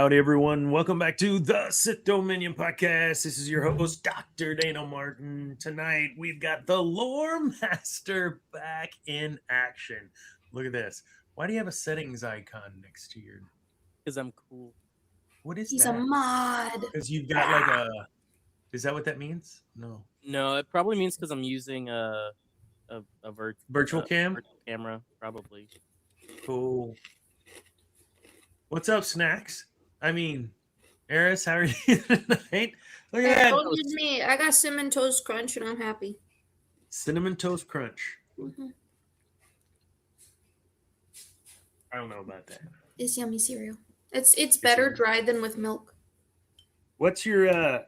Howdy, everyone. Welcome back to the Sith Dominion podcast. This is your host, Dr. Dana Martin. Tonight, we've got the Lore Master back in action. Look at this. Why do you have a settings icon next to your... Because I'm cool. What is He's that? a mod. Because you've got like a... Is that what that means? No, it probably means because I'm using a virtual cam? Virtual camera, probably. Cool. What's up, Snacks? I mean, Eris, how are you tonight? Look at that. Don't use me. I got Cinnamon Toast Crunch and I'm happy. Cinnamon Toast Crunch. Mm-hmm. I don't know about that. It's yummy cereal. It's better dried than with milk. What's your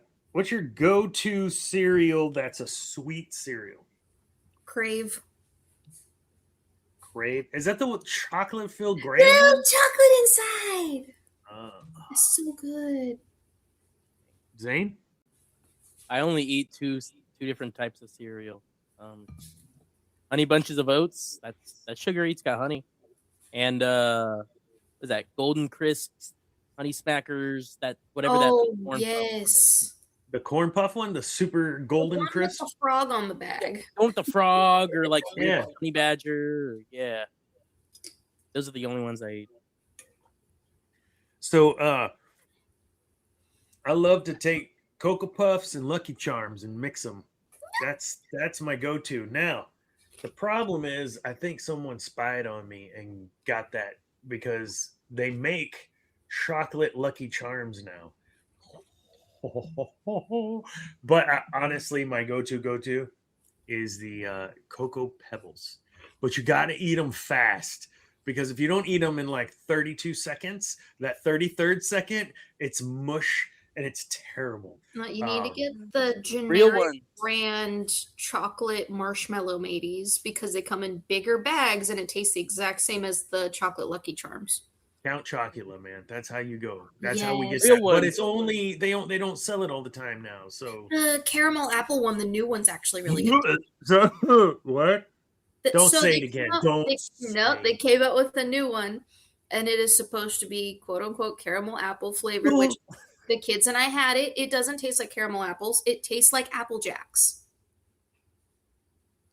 go-to cereal that's a sweet cereal? Crave. Crave? Is that the chocolate-filled graham? No chocolate inside. It's so good. Zane? I only eat two different types of cereal. Honey Bunches of Oats. That's sugar eats got honey, and what's that? Golden Crisps, Honey Smackers. That whatever that. Oh yes. The corn puff one, the super golden crisp. With the frog on the bag. Don't the frog or like Yeah. Honey Badger. Yeah, those are the only ones I eat. So I love to take Cocoa Puffs and Lucky Charms and mix them. That's my go-to. Now, the problem is I think someone spied on me and got that because they make chocolate Lucky Charms now. But honestly, my go-to is the Cocoa Pebbles. But you got to eat them fast. Because if you don't eat them in like 32 seconds, that 33rd second, it's mush and it's terrible. No, you need to get the Real generic ones. brand chocolate marshmallow mateys because they come in bigger bags and it tastes the exact same as the chocolate Lucky Charms. Count Chocula, man. That's how you go. That's how we get Yes. that. Real But ones. it's only they don't sell it all the time now. So The caramel apple one, the new one's actually really good. So, what? Don't So say they it again. came out- Don't They, say no, they it. came out with a new one, and it is supposed to be "quote unquote" caramel apple flavored. Which the kids and I had it. It doesn't taste like caramel apples. It tastes like Apple Jacks.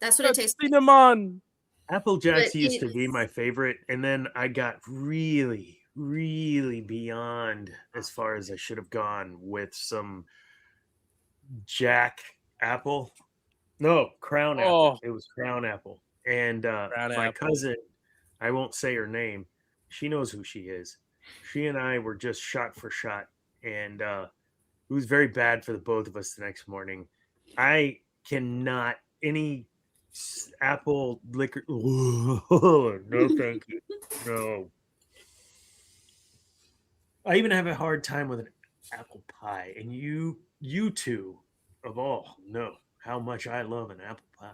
That's what it tastes like. Cinnamon. Apple Jacks But used to be it's- my favorite, and then I got really, really beyond as far as I should have gone with some Jack Apple. No, Crown Apple. Oh. It was Crown Apple. And Crown my Apple. cousin, I won't say her name, she knows who she is. She and I were just shot for shot, and it was very bad for the both of us the next morning. I cannot any apple liquor. No, thank you. No. I even have a hard time with an apple pie, and you two of all know how much I love an apple pie.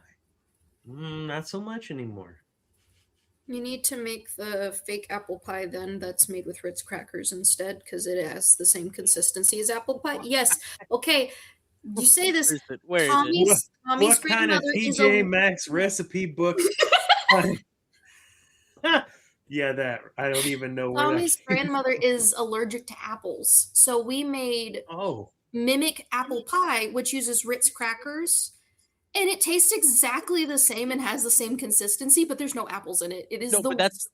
Not so much anymore. You need to make the fake apple pie then that's made with Ritz crackers instead because it has the same consistency as apple pie. Yes. Okay. You say this. Where is it? Tommy's What kind of grandmother is TJ a Maxx recipe book? Yeah, that I don't even know where Tommy's that. grandmother is allergic to apples. So we made Oh, mimic apple pie, which uses Ritz crackers. And it tastes exactly the same and has the same consistency, but there's no apples in it. It is No, but it's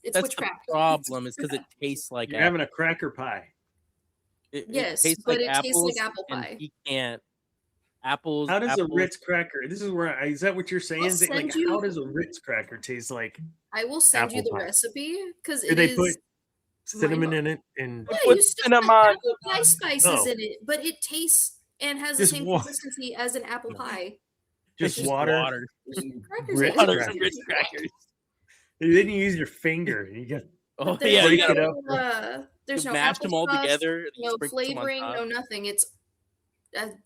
that's the witchcraft. problem. Is because it tastes like you're having a cracker pie. It Yes, tastes but like it tastes like apples, apple and pie. he can't. Apples. How does apples, a Ritz cracker? This is where is that what you're saying? I'll Is it like send you- how does a Ritz cracker taste like? I will send you Apple the pie. recipe because Do it they is. put cinnamon in it and Yeah, put you still put cinnamon. apple pie spices Oh. in it, but it tastes and has the Just same wa- consistency as an apple pie. just It's water? Just crackers Ritz in it. Water crackers. and Ritz crackers. Then you use your finger and you get Oh There's yeah, break you it gotta up. There's no mash them all applesauce, together. and you no sprinkle some on flavoring, top. no nothing. It's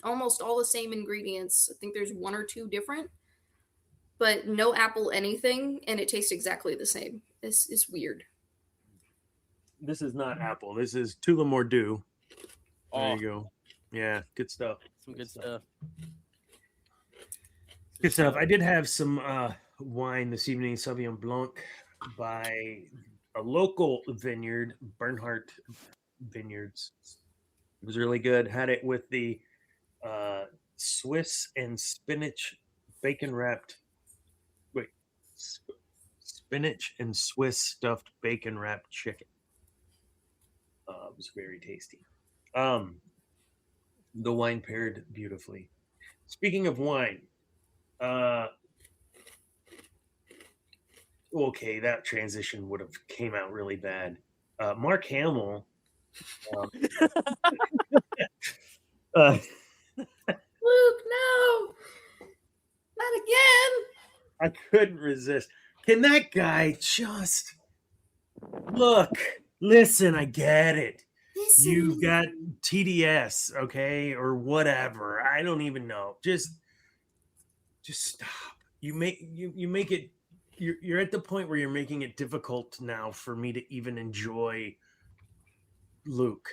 almost all the same ingredients. I think there's one or two different, but no apple anything, and it tastes exactly the same. It's weird. This is not apple. This is Tullamore Dew. There Oh, you go. Yeah, good stuff. some good stuff. Good stuff. I did have some wine this evening, Sauvignon Blanc, by a local vineyard, Bernhardt vineyards. It was really good. Had it with the Swiss and spinach bacon wrapped. Wait, spinach and Swiss stuffed bacon wrapped chicken. It was very tasty. The wine paired beautifully. Speaking of wine, okay, that transition would have came out really bad. Mark Hamill. Uh, Luke, no, not again. I couldn't resist. Can that guy just look? Listen, I get it. You got TDS, okay, or whatever. I don't even know. Just stop. You make it. You're at the point where you're making it difficult now for me to even enjoy Luke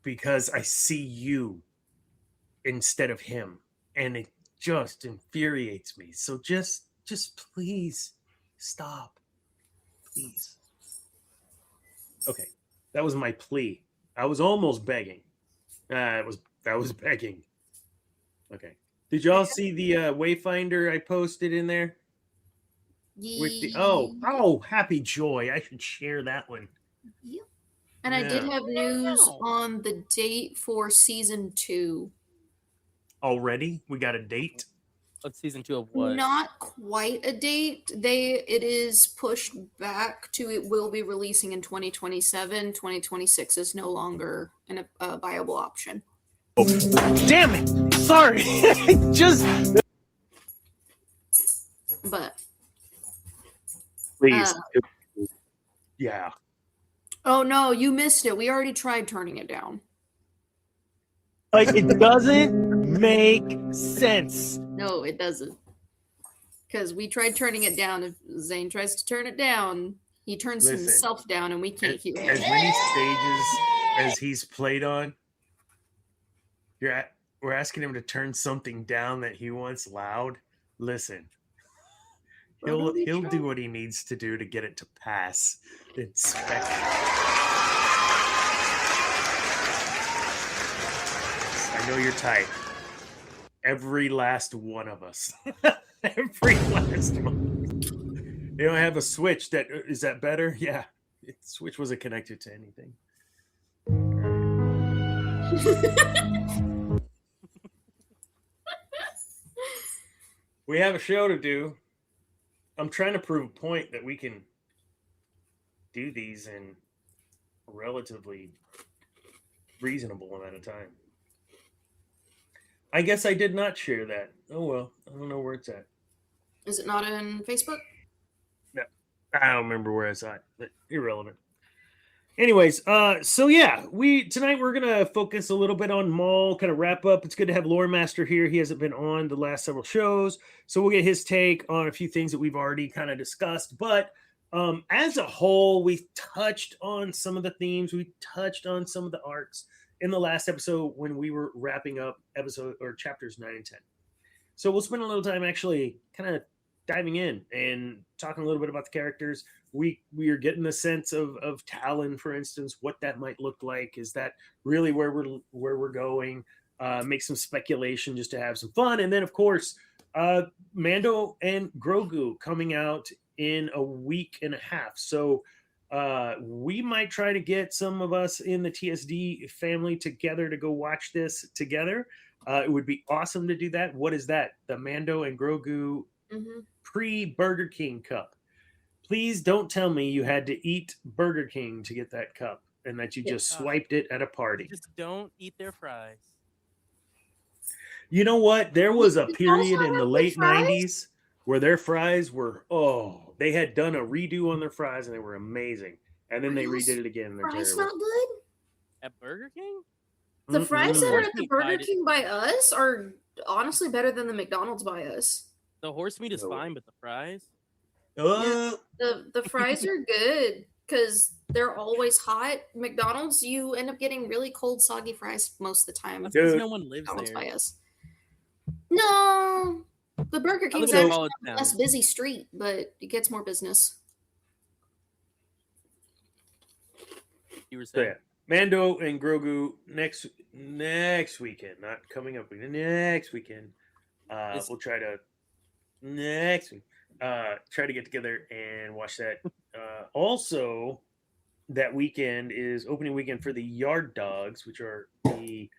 because I see you instead of him, and it just infuriates me. So just please stop, please. Okay, that was my plea. I was almost begging. That was begging. Okay. Did y'all see the Wayfinder I posted in there? With the happy joy! I should share that one. Yep. And I did have news on the date for season 2. Already, we got a date. What's season 2 of what? Not quite a date. It is pushed back to it will be releasing in 2027. 2026 is no longer a viable option. Oh, damn it! Sorry, just. But please, yeah. Oh no, you missed it. We already tried turning it down. Like it doesn't make sense. No, it doesn't. Because we tried turning it down. If Zane tries to turn it down, he turns himself down, and we can't hear it. As many stages as he's played on, we're asking him to turn something down that he wants loud. Listen, he'll do what he needs to do to get it to pass inspection. I know you're tight. Every last one of us. Every last one. You don't have a switch. Is that better? Yeah. Switch wasn't connected to anything. We have a show to do. I'm trying to prove a point that we can do these in a relatively reasonable amount of time. I guess I did not share that. Oh, well. I don't know where it's at. Is it not in Facebook? No. I don't remember where it's at. But irrelevant. Anyways, so yeah, tonight we're going to focus a little bit on Maul, kind of wrap up. It's good to have Lore Master here. He hasn't been on the last several shows. So we'll get his take on a few things that we've already kind of discussed. But as a whole, we've touched on some of the themes. We touched on some of the arcs in the last episode when we were wrapping up chapters 9 and 10. So we'll spend a little time actually kind of diving in and talking a little bit about the characters. We are getting the sense of Talon, for instance, what that might look like. Is that really where we're going? Make some speculation just to have some fun. And then, of course, Mando and Grogu coming out in a week and a half. So we might try to get some of us in the TSD family together to go watch this together. It would be awesome to do that. What is that? The Mando and Grogu pre-Burger King cup. Please don't tell me you had to eat Burger King to get that cup and that you just swiped it at a party. Just don't eat their fries. You know what? There was a period in the late 90s where their fries were, they had done a redo on their fries and they were amazing. And then they redid it again. And they're fries terrible. not good? At Burger King? The fries that are at the Burger King by us are honestly better than the McDonald's by us. The horse meat is fine, but the fries? Yeah, the fries are good because they're always hot. McDonald's, you end up getting really cold, soggy fries most of the time. That's because no one lives McDonald's there. by us. No, the Burger King's actually a less busy street, but it gets more business. You were saying? Mando and Grogu next weekend, not coming up weekend, next weekend. We'll try to next week try to get together and watch that. Also, that weekend is opening weekend for the Yard Dogs, which are the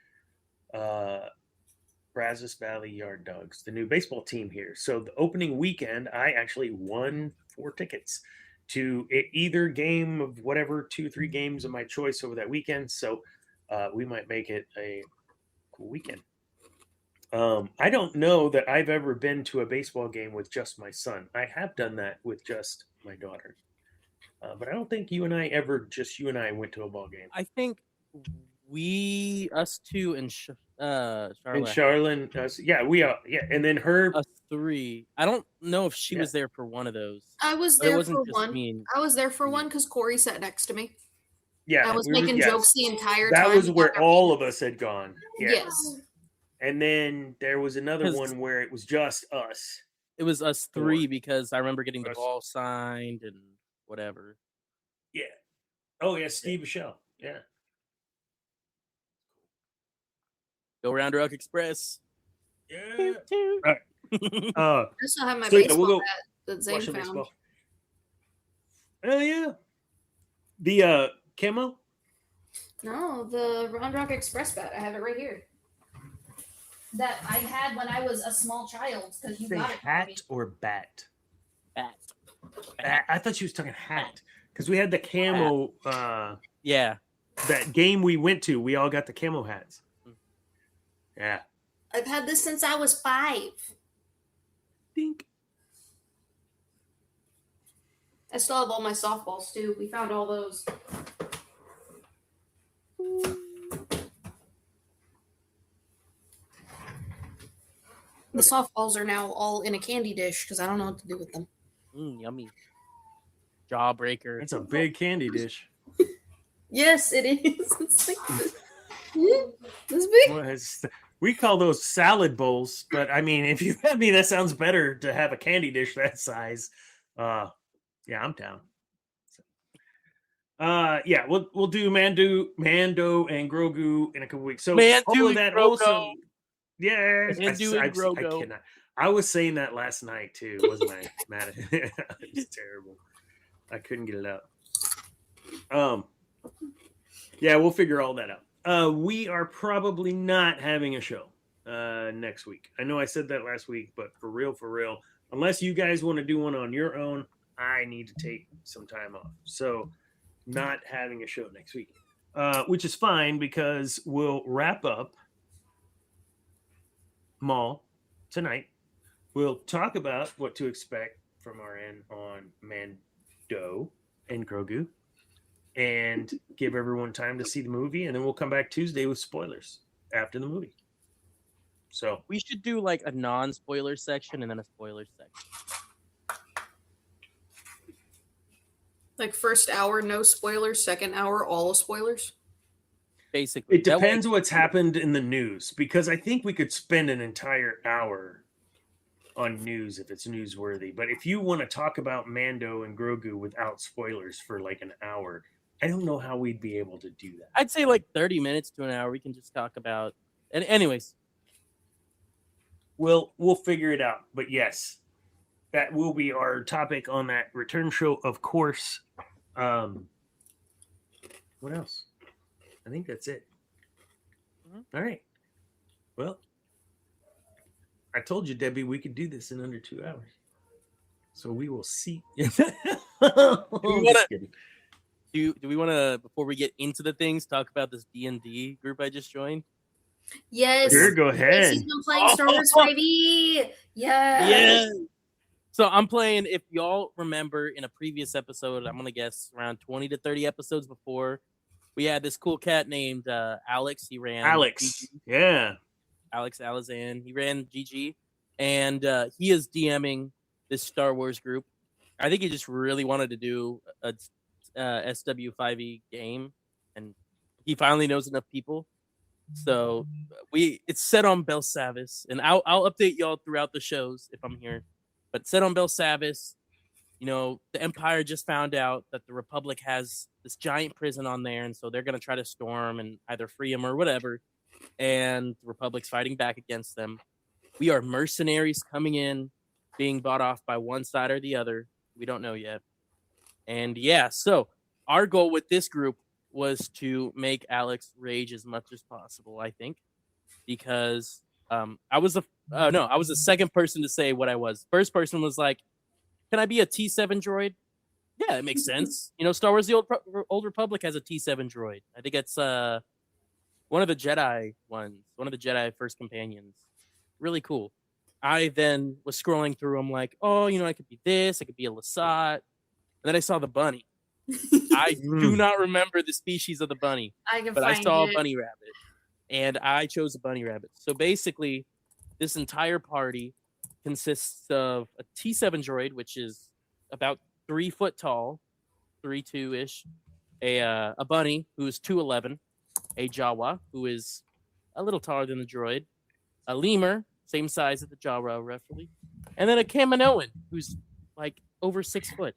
Brazos Valley Yard Dogs, the new baseball team here. So the opening weekend, I actually won 4 tickets to either game of whatever 2-3 games of my choice over that weekend. So we might make it a cool weekend. I don't know that I've ever been to a baseball game with just my son. I have done that with just my daughter. But I don't think you and I went to a ball game. I think us two, and Charlotte. And Charlene, we are, and then her. Us 3. I don't know if she was there for one of those. I was there for one. I was there for one because Corey sat next to me. Yeah, I was making jokes the entire time. That was where all of us had gone. Yeah. Yes. And then there was another one where it was just us. It was us 3 because I remember getting the ball signed and whatever. Yeah. Oh yeah, Steve Michelle. Yeah. Go Round Rock Express. Yeah. All right. I still have my baseball bat that Zane found. Baseball. Oh yeah. The camo? No, the Round Rock Express bat. I have it right here. That I had when I was a small child because you got it. Hat or bat? Bat. I thought she was talking hat because we had the camo. Yeah. That game we went to, we all got the camo hats. Yeah. I've had this since I was 5. Dink. I still have all my softballs too. We found all those. The softballs are now all in a candy dish because I don't know what to do with them. Yummy. Jawbreaker. It's a big candy dish. Yes, it is. It's like this big. Well, we call those salad bowls, but I mean, if you have me, that sounds better to have a candy dish that size. Yeah, I'm down. Yeah, we'll do Mando and Grogu in a couple weeks. So all of that also. Yes, I cannot. I was saying that last night too, wasn't I? Mad at it. It was terrible. I couldn't get it out. Yeah, we'll figure all that out. We are probably not having a show next week. I know I said that last week, but for real, unless you guys want to do one on your own, I need to take some time off. So not having a show next week, which is fine because we'll wrap up Maul tonight. We'll talk about what to expect from our end on Mando and Grogu and give everyone time to see the movie, and then we'll come back Tuesday with spoilers after the movie. So we should do like a non-spoiler section and then a spoiler section. Like first hour, no spoilers. Second hour, all spoilers. Basically, it depends what's happened in the news, because I think we could spend an entire hour on news if it's newsworthy. But if you want to talk about Mando and Grogu without spoilers for like an hour, I don't know how we'd be able to do that. I'd say like 30 minutes to an hour. We can just talk about. And anyways, we'll figure it out. But yes, that will be our topic on that return show, of course. What else? I think that's it. Mm-hmm. All right. Well, I told you, Debbie, we could do this in under 2 hours. So we will see. Do we want to, before we get into the things, talk about this D&D group I just joined? Yes. Sure, go ahead. He's been playing Star Wars 5e. Yes. So I'm playing, if y'all remember in a previous episode, I'm going to guess around 20 to 30 episodes before, we had this cool cat named Alex. He ran Alex. GG. Yeah. Alex Alazan. He ran GG. And he is DMing this Star Wars group. I think he just really wanted to do a SW5e game. And he finally knows enough people. So it's set on Belsavis. And I'll update y'all throughout the shows if I'm here. But set on Belsavis, you know, the Empire just found out that the Republic has this giant prison on there, and so they're gonna try to storm and either free him or whatever. And the Republic's fighting back against them. We are mercenaries coming in, being bought off by one side or the other. We don't know yet. And yeah, so our goal with this group was to make Alex rage as much as possible, I think, because I was the second person to say what I was. First person was like, "Can I be a T7 droid?" Yeah, it makes sense. Star Wars: The Old Republic has a T7 droid. I think it's one of the Jedi ones, one of the Jedi first companions. Really cool. I then was scrolling through them like, oh, I could be this, I could be a Lasat. And then I saw the bunny. I do not remember the species of the bunny, but I saw a bunny rabbit, and I chose a bunny rabbit. So basically, this entire party consists of a T7 droid, which is about 3 foot tall, 3'2" ish, a bunny who's 2'11", a Jawa who is a little taller than the droid, a lemur, same size as the Jawa roughly, and then a Kaminoan who's like over 6 foot.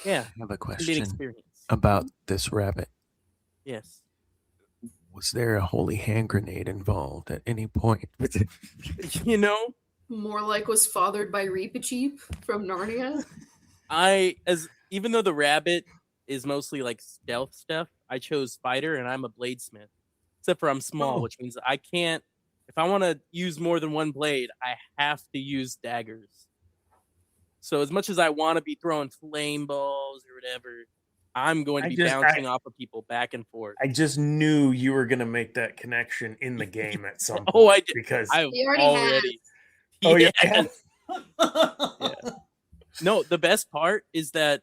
Yeah, I have a Big question experience. about this rabbit. Yes. Was there a holy hand grenade involved at any point? More like was fathered by Reepicheep from Narnia. Even though the rabbit is mostly like stealth stuff, I chose fighter, and I'm a bladesmith. Except for I'm small, which means I can't. If I want to use more than one blade, I have to use daggers. So as much as I want to be throwing flame balls or whatever, I'm going to be bouncing off of people back and forth. I just knew you were going to make that connection in the game at some point. Oh, I did. Because He already has. Oh, yeah. Yeah. No, the best part is that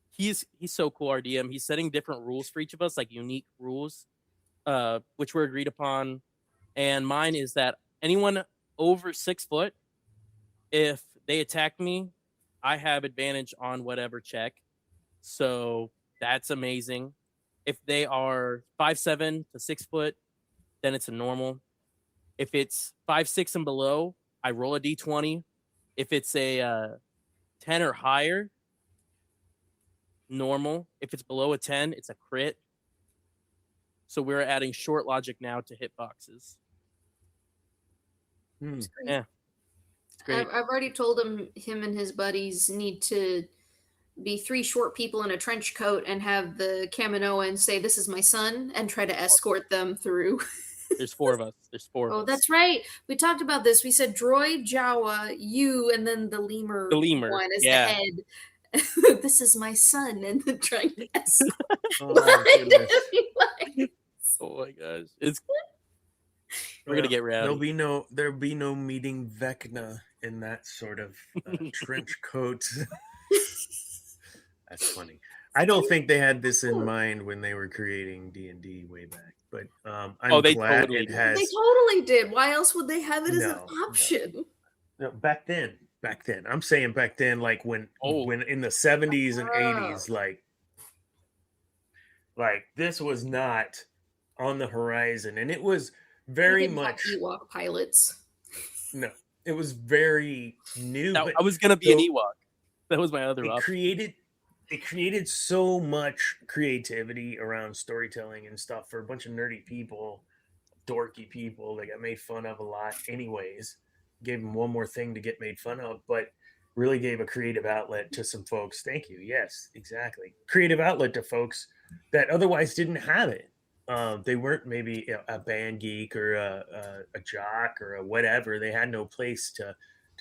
he's so cool, our DM. He's setting different rules for each of us, like unique rules, which were agreed upon. And mine is that anyone over 6 foot, if they attack me, I have advantage on whatever check. So that's amazing. If they are 5'7" to 6 foot, then it's a normal. If it's 5'6" and below, I roll a d20. If it's a 10 or higher, normal. If it's below a 10, it's a crit. So we're adding short logic now to hitboxes. Yeah. It's great. I've already told him and his buddies need to be 3 short people in a trench coat and have the Kaminoan say, "This is my son," and try to escort them through. There's 4 of us. Oh, that's right. We talked about this. We said droid, Jawa, you, and then the lemur one is the head. This is my son, and then trying to escort. Oh my gosh. We're gonna get rowdy. There'll be no meeting Vecna in that sort of trench coat. That's funny. I don't think they had this in mind when they were creating D&D way back, but I'm glad totally it has. They totally did. Why else would they have it as an option? No, back then. I'm saying back then, like when in the 70s and 80s, like this was not on the horizon, and it was very much Ewok pilots. No, it was very new. I was gonna be an Ewok. That was my other option. It created so much creativity around storytelling and stuff for a bunch of nerdy people, dorky people that got made fun of a lot. Anyways, gave them one more thing to get made fun of, but really gave a creative outlet to some folks. Thank you. Yes, exactly. Creative outlet to folks that otherwise didn't have it. They weren't maybe a band geek or a jock or a whatever. They had no place to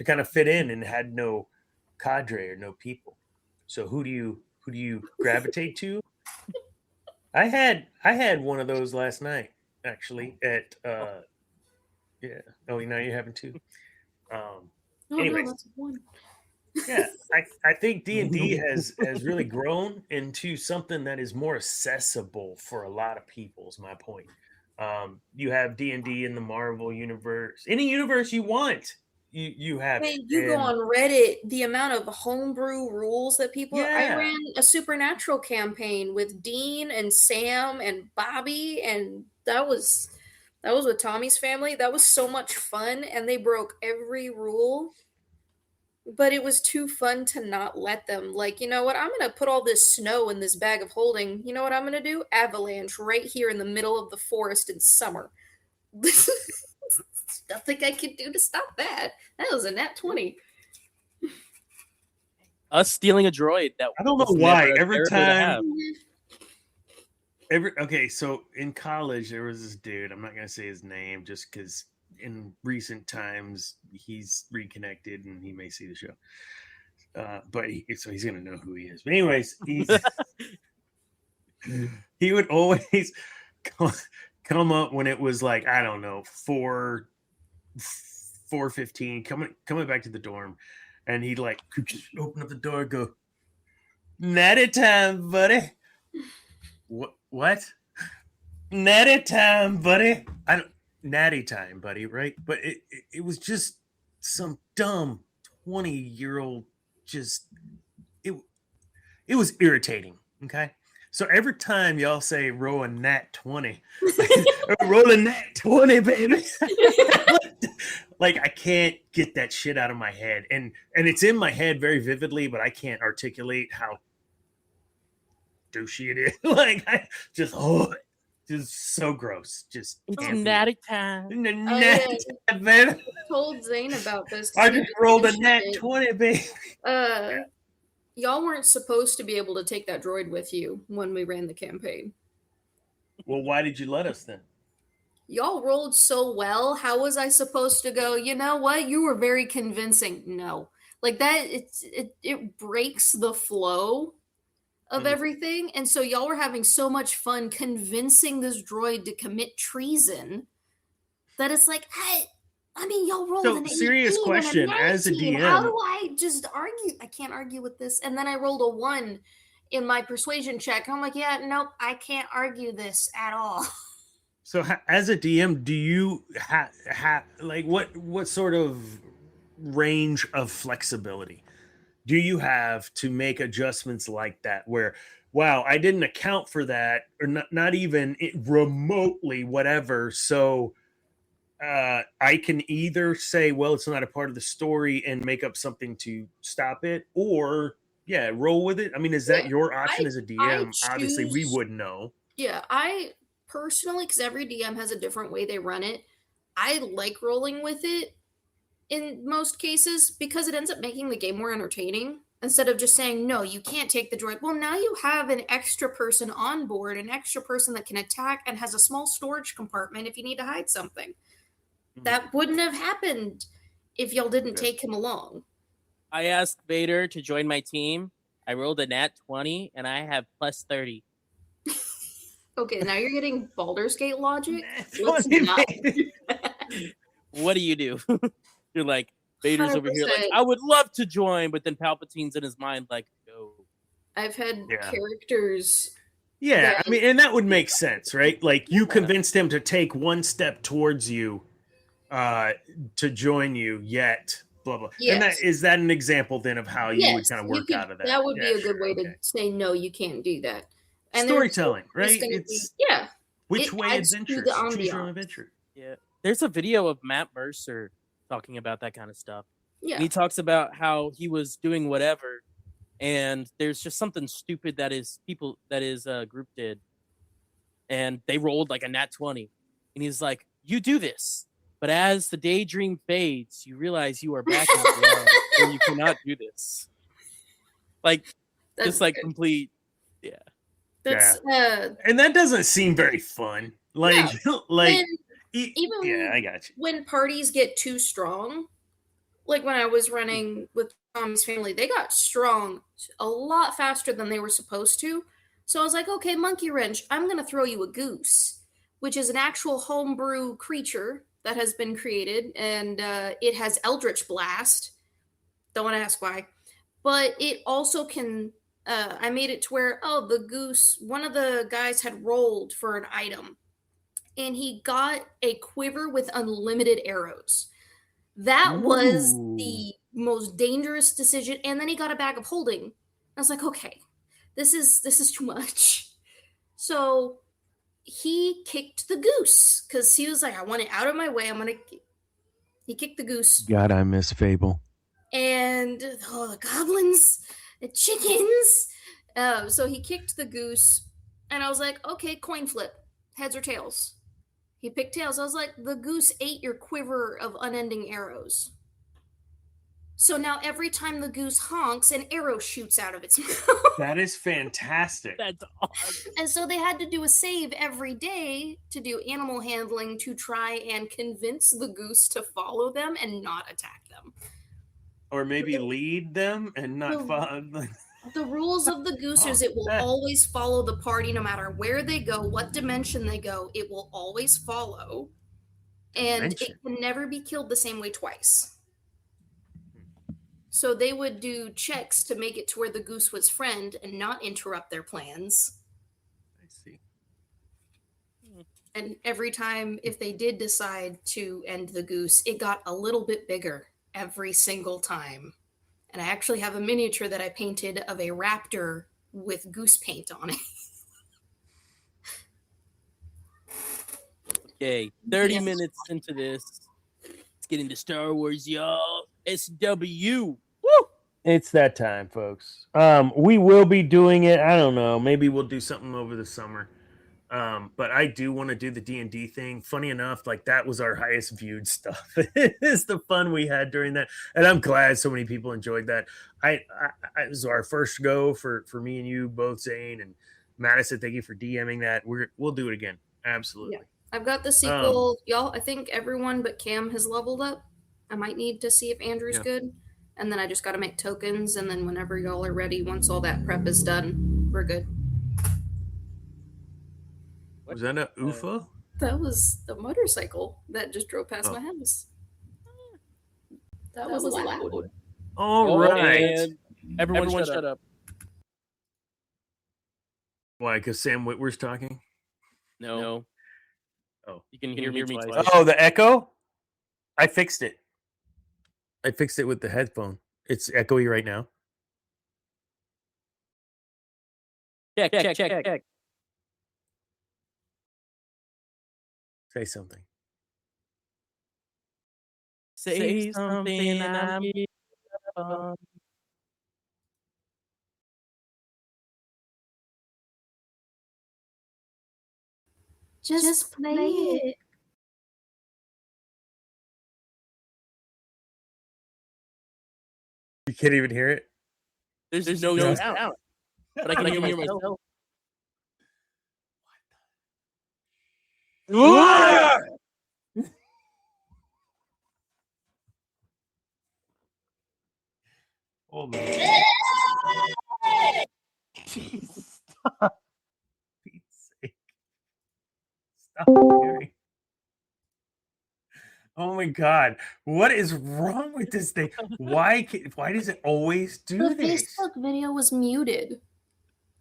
kind of fit in and had no cadre or no people. So who do you gravitate to? I had one of those last night actually at yeah. Oh, now you're having 2. Anyways, no, that's 1. Yeah, I think D&D has really grown into something that is more accessible for a lot of people. Is my point. You have D&D in the Marvel universe, any universe you want. You have. Hey, you go on Reddit. The amount of homebrew rules that people. Yeah. I ran a Supernatural campaign with Dean and Sam and Bobby, and that was with Tommy's family. That was so much fun, and they broke every rule. but it was too fun to not let them. Like, you know what? I'm gonna put all this snow in this bag of holding. You know what I'm gonna do? Avalanche right here in the middle of the forest in summer. Nothing I could do to stop that. That was a nat 20. Us stealing a droid. That I don't know was why. never a Every character to time, have. okay, so in college there was this dude. I'm not gonna say his name just because in recent times he's reconnected and he may see the show. But so he's gonna know who he is. But anyways, he would always come up when it was like, I don't know, 4:15, coming back to the dorm, and he'd like open up the door and go, natty time, buddy. What? Natty time, buddy. I don't natty time, buddy, right? But it was just some dumb 20-year-old just it was irritating. Okay. So every time y'all say roll a nat 20, roll a nat 20, baby. Like I can't get that shit out of my head. And it's in my head very vividly, but I can't articulate how douchey it is. Like I just so gross. Just it's natty time. Natty time, man. I told Zane about this. I just rolled a nat 20, baby. Y'all weren't supposed to be able to take that droid with you when we ran the campaign. Well, why did you let us then? Y'all rolled so well. How was I supposed to go, you know what? You were very convincing. No. Like that, it breaks the flow of everything. And so y'all were having so much fun convincing this droid to commit treason that it's like, hey, I mean, y'all rolled an 18 serious question and a as a 19. DM. How do I just argue? I can't argue with this. And then I rolled a 1 in my persuasion check. I'm like, yeah, nope, I can't argue this at all. So as a DM, do you have like what sort of range of flexibility do you have to make adjustments like that where, wow, I didn't account for that, or not even remotely whatever, so I can either say, well, it's not a part of the story and make up something to stop it, or roll with it. I mean, is that your option as a DM? Obviously we wouldn't know. Yeah, I personally, because every DM has a different way they run it, I like rolling with it in most cases because it ends up making the game more entertaining instead of just saying, no, you can't take the droid. Well, now you have an extra person on board, an extra person that can attack and has a small storage compartment if you need to hide something. That wouldn't have happened if y'all didn't take him along. I asked Vader to join my team. I rolled a nat 20 and I have plus 30. Okay, now you're getting Baldur's Gate logic. Let's not. What do you do? You're like, Vader's 100%. Over here like, I would love to join, but then Palpatine's in his mind like, no. I've had characters. Yeah, I mean, and that would make sense, right? Like you convinced him to take one step towards you to join you, yet blah blah. Yes. And is that an example then of how you would kind of work out of that? That would be a good way to say, no, you can't do that. And storytelling, right? It's which way adventure? Choose your own adventure. Yeah, there's a video of Matt Mercer talking about that kind of stuff. Yeah, and he talks about how he was doing whatever, and there's just something stupid that his group did, and they rolled like a nat 20, and he's like, "You do this, but as the daydream fades, you realize you are back in the world and you cannot do this." Like, that's just like complete, That's and that doesn't seem very fun. Like, no. like even I got you. When parties get too strong, like when I was running with Tommy's family, they got strong a lot faster than they were supposed to. So I was like, okay, Monkey Wrench, I'm going to throw you a goose, which is an actual homebrew creature that has been created, and it has Eldritch Blast. Don't want to ask why. But it also can... I made it to where, the goose, one of the guys had rolled for an item, and he got a quiver with unlimited arrows. That was the most dangerous decision. And then he got a bag of holding. I was like, okay, this is too much. So he kicked the goose because he was like, I want it out of my way. He kicked the goose. God, I miss Fable. And the goblins, the chickens. So he kicked the goose, and I was like, okay, coin flip, heads or tails. He picked tails. I was like, the goose ate your quiver of unending arrows. So now every time the goose honks, an arrow shoots out of its mouth. That is fantastic. That's awesome. And so they had to do a save every day to do animal handling to try and convince the goose to follow them and not attack them. Or maybe lead them and not follow. The rules of the goose is it will always follow the party no matter where they go, what dimension they go, it will always follow. And it can never be killed the same way twice. So they would do checks to make it to where the goose was friend and not interrupt their plans. I see. And every time, if they did decide to end the goose, it got a little bit bigger every single time. And I actually have a miniature that I painted of a raptor with goose paint on it. Okay, 30 minutes into this. Let's get into Star Wars, y'all. SW. Woo! It's that time, folks. We will be doing it. I don't know. Maybe we'll do something over the summer. But I do want to do the D&D thing. Funny enough, like that was our highest viewed stuff. It's the fun we had during that, and I'm glad so many people enjoyed that. It was our first go for me and you both, Zane and Madison. Thank you for DMing that. We'll do it again. Absolutely. Yeah. I've got the sequel, y'all. I think everyone but Cam has leveled up. I might need to see if Andrew's good, and then I just got to make tokens. And then whenever y'all are ready, once all that prep is done, we're good. Was that a UFO? That was the motorcycle that just drove past my house. That was loud. All right. Everyone shut up. Why? Because Sam Witwer's talking? No. Oh. You can hear me twice. Oh, the echo? I fixed it. I fixed it with the headphone. It's echoey right now. Check. Say something. Say something. I'm Just play it. You can't even hear it? There's no sound. But I can hear myself. Oh man. Jeez, stop. Pete's sake. Stop hearing. Oh my god. What is wrong with this thing? Why does it always do The this? Facebook video was muted.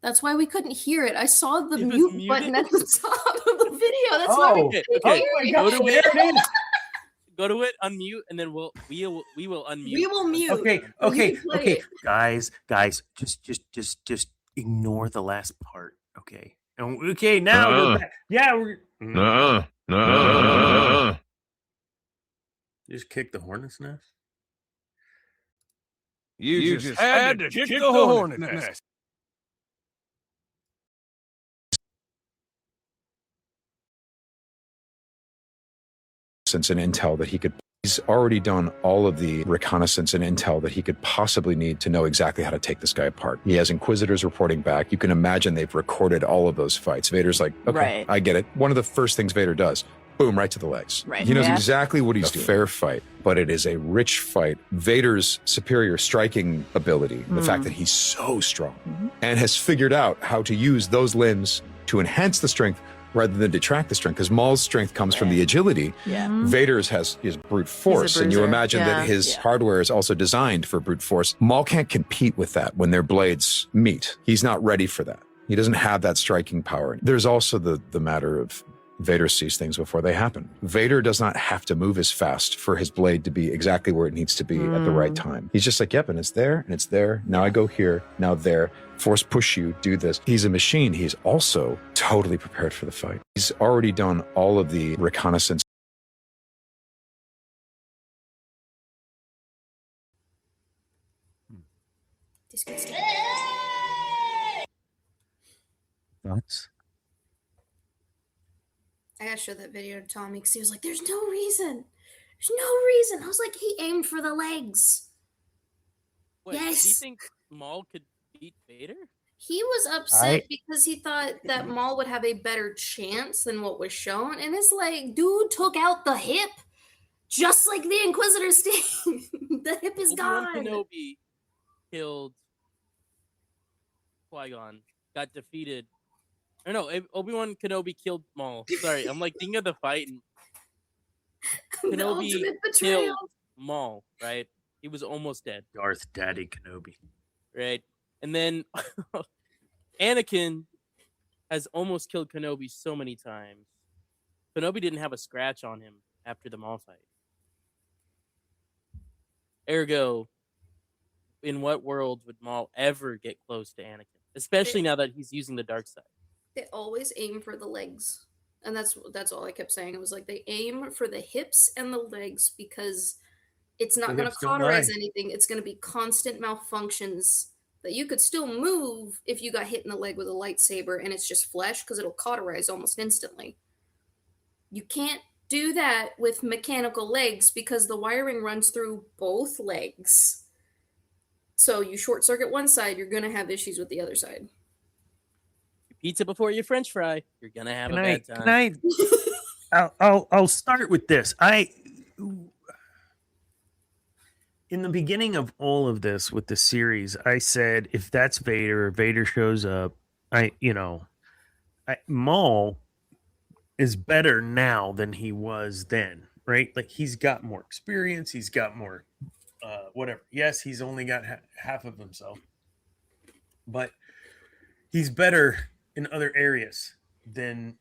That's why we couldn't hear it. I saw the It was mute muted? button at the top of the video. That's why we Oh, couldn't okay. hear it. Go to it. There it is. Go to it, unmute, and then we will unmute. We will mute. Okay. You play it. Guys, just ignore the last part. Okay. Okay, now we're back. Yeah, we're No. just kick the hornet's nest. You just had to kick the hornet's nest. And intel that he could. He's already done all of the reconnaissance and intel that he could possibly need to know exactly how to take this guy apart. He has Inquisitors reporting back. You can imagine they've recorded all of those fights. Vader's like, okay, Right. I get it. One of the first things Vader does, boom, right to the legs. Right. He knows Yeah. exactly what he's doing. A fair fight, but it is a rich fight. Vader's superior striking ability, the fact that he's so strong and has figured out how to use those limbs to enhance the strength rather than detract the strength, because Maul's strength comes from the agility. Yeah. Vader's has his brute force, and you bruiser. imagine that his hardware is also designed for brute force. Maul can't compete with that when their blades meet. He's not ready for that. He doesn't have that striking power. There's also the matter of Vader sees things before they happen. Vader does not have to move as fast for his blade to be exactly where it needs to be at the right time. He's just like, yep, and it's there, and it's there. Now I go here, now there. Force push you, do this. He's a machine. He's also totally prepared for the fight. He's already done all of the reconnaissance. Disgusting. Thoughts? I gotta show that video to Tommy because he was like, "There's no reason. There's no reason." I was like, "He aimed for the legs." What, do you Yes. think Maul could beat Vader? He was upset because he thought that Maul would have a better chance than what was shown, and it's like, dude took out the hip, just like the Inquisitors did. The hip is Obi-Wan gone. Kenobi killed Qui-Gon, got defeated. Or no, Obi-Wan Kenobi killed Maul. Sorry, I'm like thinking of the fight. And The Kenobi ultimate betrayal. killed Maul, right? He was almost dead, Darth Daddy Kenobi. right? And then Anakin has almost killed Kenobi so many times. Kenobi didn't have a scratch on him after the Maul fight. Ergo, in what world would Maul ever get close to Anakin? Especially now that he's using the dark side. They always aim for the legs. And that's all I kept saying. It was like they aim for the hips and the legs because it's not The going to hips don't cauterize lie. anything. It's going to be constant malfunctions that you could still move if you got hit in the leg with a lightsaber and it's just flesh because it'll cauterize almost instantly. You can't do that with mechanical legs because the wiring runs through both legs. So you short circuit one side, you're going to have issues with the other side. Pizza before your French fry, you're gonna have a bad time. Can I'll start with this. In the beginning of all of this with the series, I said if that's Vader shows up, Maul is better now than he was then, right? Like he's got more experience, he's got more whatever. Yes, he's only got half of himself, but he's better in other areas than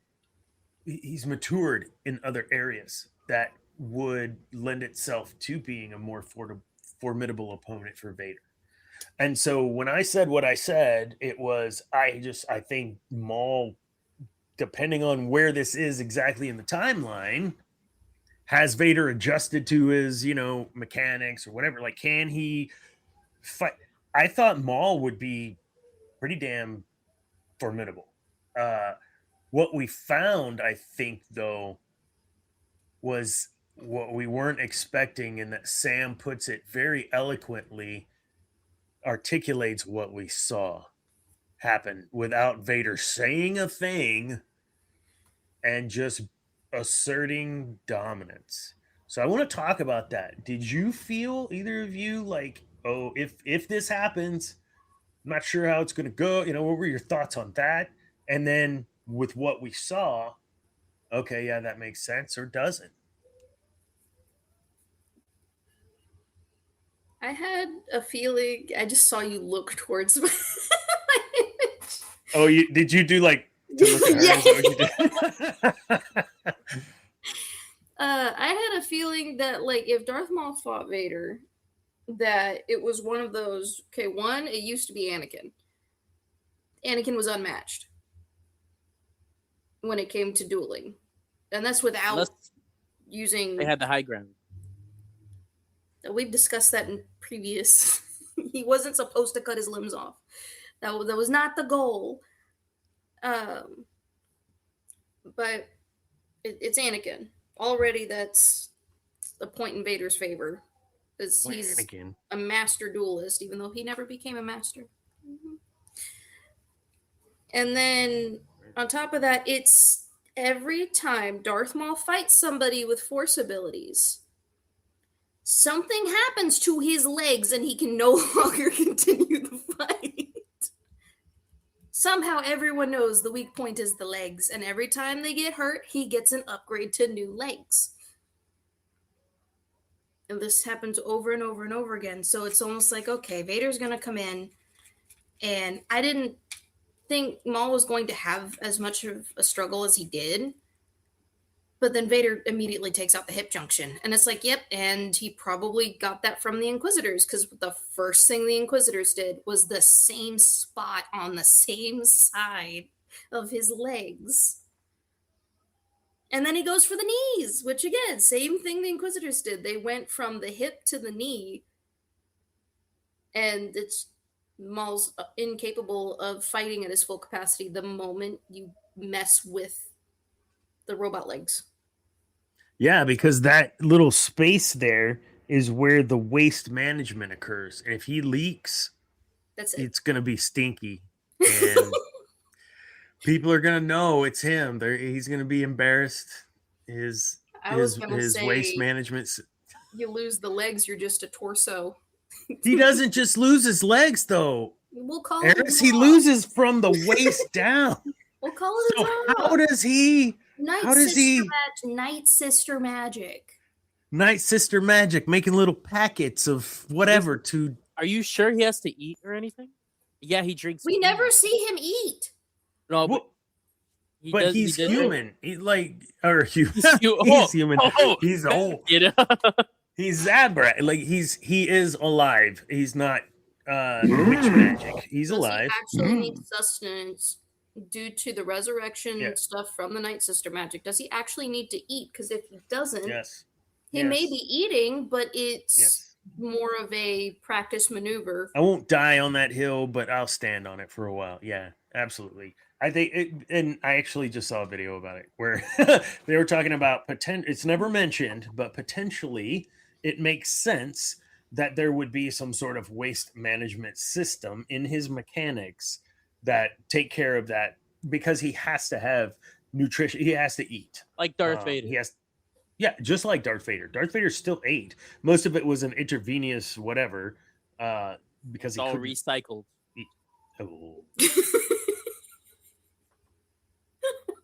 he's matured in other areas that would lend itself to being a more formidable opponent for Vader. And so when I said what I said, it was I think Maul, depending on where this is exactly in the timeline, has Vader adjusted to his, mechanics or whatever. Like, can he fight? I thought Maul would be pretty damn formidable. What we found, I think, though, was what we weren't expecting, and that Sam puts it very eloquently, articulates what we saw happen without Vader saying a thing and just asserting dominance. So I want to talk about that. Did you feel, either of you, like, oh, if this happens, I'm not sure how it's going to go. What were your thoughts on that? And then with what we saw, okay, yeah, that makes sense, or doesn't? I had a feeling. I just saw you look towards my image. Oh, did you do like to look at her? Yeah. Is that what you did? I had a feeling that, like, if Darth Maul fought Vader, that it was one of those. Okay, one, it used to be Anakin. Anakin was unmatched when it came to dueling, and that's without Unless using. they had the high ground. We've discussed that in previous. He wasn't supposed to cut his limbs off. That was not the goal. But it's Anakin. Already that's a point in Vader's favor. Because he's Anakin. a master duelist, even though he never became a master. Mm-hmm. And then on top of that, it's every time Darth Maul fights somebody with Force abilities, something happens to his legs and he can no longer continue the fight. Somehow everyone knows the weak point is the legs, and every time they get hurt, he gets an upgrade to new legs. And this happens over and over and over again. So it's almost like, okay, Vader's going to come in, and I didn't think Maul was going to have as much of a struggle as he did. But then Vader immediately takes out the hip junction. And it's like, yep, and he probably got that from the Inquisitors, because the first thing the Inquisitors did was the same spot on the same side of his legs. And then he goes for the knees, which, again, same thing the Inquisitors did. They went from the hip to the knee. And it's Maul's incapable of fighting at his full capacity the moment you mess with the robot legs. Yeah, because that little space there is where the waste management occurs. And if he leaks, That's it. it's going to be stinky. And people are going to know it's him. He's going to be embarrassed. His I was gonna his say, waste management. you lose the legs, you're just a torso. He doesn't just lose his legs, though. We'll call it a Eris, he draw. loses from the waist down. We'll call it So a draw. how does he? Night how does sister he? Night sister magic. Night Sister magic, making little packets of whatever to. Are you sure he has to eat or anything? Yeah, he drinks. We food. never see him eat. No, Well, he but does- he he's did- human. He or human. hu- He's human. oh. He's old. You know? He's Zabra. Like he is alive. He's not witch magic. He's Does alive. he actually need sustenance due to the resurrection Yeah. stuff from the Night Sister magic? Does he actually need to eat? Because if he doesn't, Yes. he may be eating, but it's Yes. more of a practice maneuver. I won't die on that hill, but I'll stand on it for a while. Yeah, absolutely. I think it, and I actually just saw a video about it where they were talking about potential. It's never mentioned, but potentially it makes sense that there would be some sort of waste management system in his mechanics that take care of that, because he has to have nutrition. He has to eat. Like Darth Vader. He has, yeah, just like Darth Vader. Darth Vader still ate. Most of it was an intravenous whatever, because It's he all couldn't recycled. eat. Oh.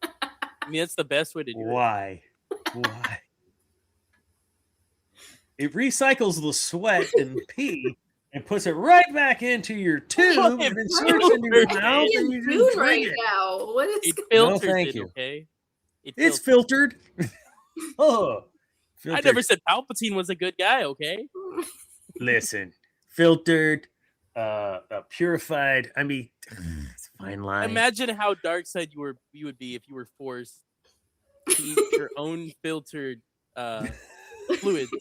I mean, that's the best way to do it. Why? Why? It recycles the sweat and pee and puts it right back into your tube and inserts into your mouth and you Dude, just right drink it. now, what is It No, filters thank it, you. okay? It It's filters. filtered. Oh, I filtered. never said Palpatine was a good guy, okay? Listen, filtered, purified. I mean, it's a fine line. Imagine how dark side you would be if you were forced to eat your own filtered fluids.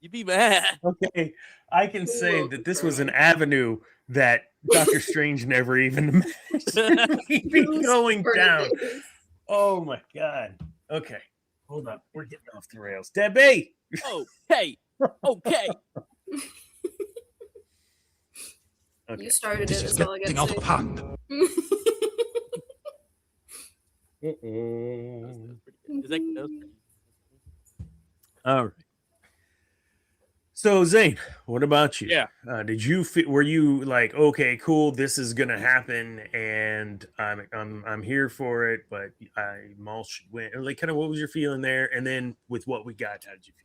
You'd be mad. Okay, I can say that this was an avenue that Doctor Strange never even imagined he'd be going down. Oh my god. Okay, hold up. We're getting off the rails. Debbie! Okay. Okay. Okay. You started it. This is That's all I getting got out to of say. hand. Is that All right. So Zane, what about you? Yeah. Did you were you like, okay, cool, this is gonna happen, and I'm here for it, but Maul should win? Or like, kind of, what was your feeling there? And then with what we got, how did you feel?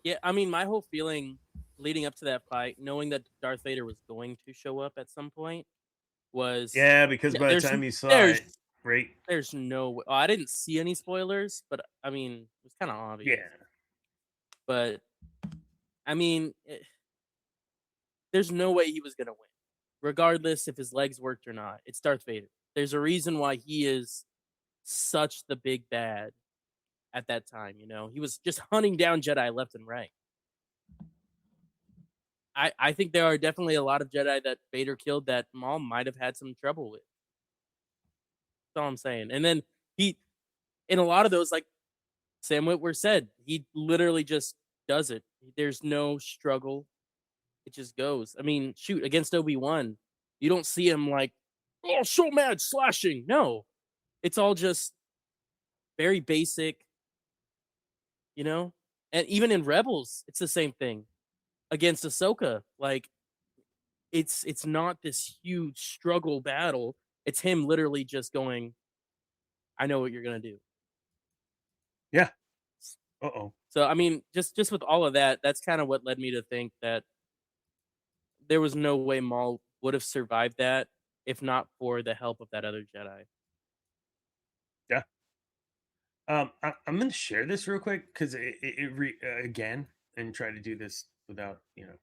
Yeah, I mean, my whole feeling leading up to that fight, knowing that Darth Vader was going to show up at some point, was Yeah, because by the there's- time you saw there's- it, right? there's no way. Oh, I didn't see any spoilers, but I mean, it was kind of obvious. Yeah. But I mean, there's no way he was gonna win, regardless if his legs worked or not. It's Darth Vader. There's a reason why he is such the big bad at that time. You know, he was just hunting down Jedi left and right. I think there are definitely a lot of Jedi that Vader killed that Maul might have had some trouble with. That's all I'm saying. And then he, in a lot of those, like Sam Witwer said, he literally just does it. There's no struggle. It just goes. I mean, shoot, against Obi-Wan, you don't see him like, oh, so mad, slashing. No. It's all just very basic, you know? And even in Rebels, it's the same thing. Against Ahsoka, like, it's not this huge struggle battle. It's him literally just going, I know what you're going to do. Yeah. Uh-oh. So, I mean, just with all of that, that's kind of what led me to think that there was no way Maul would have survived that if not for the help of that other Jedi. Yeah. I'm going to share this real quick because again, and try to do this without, whatever.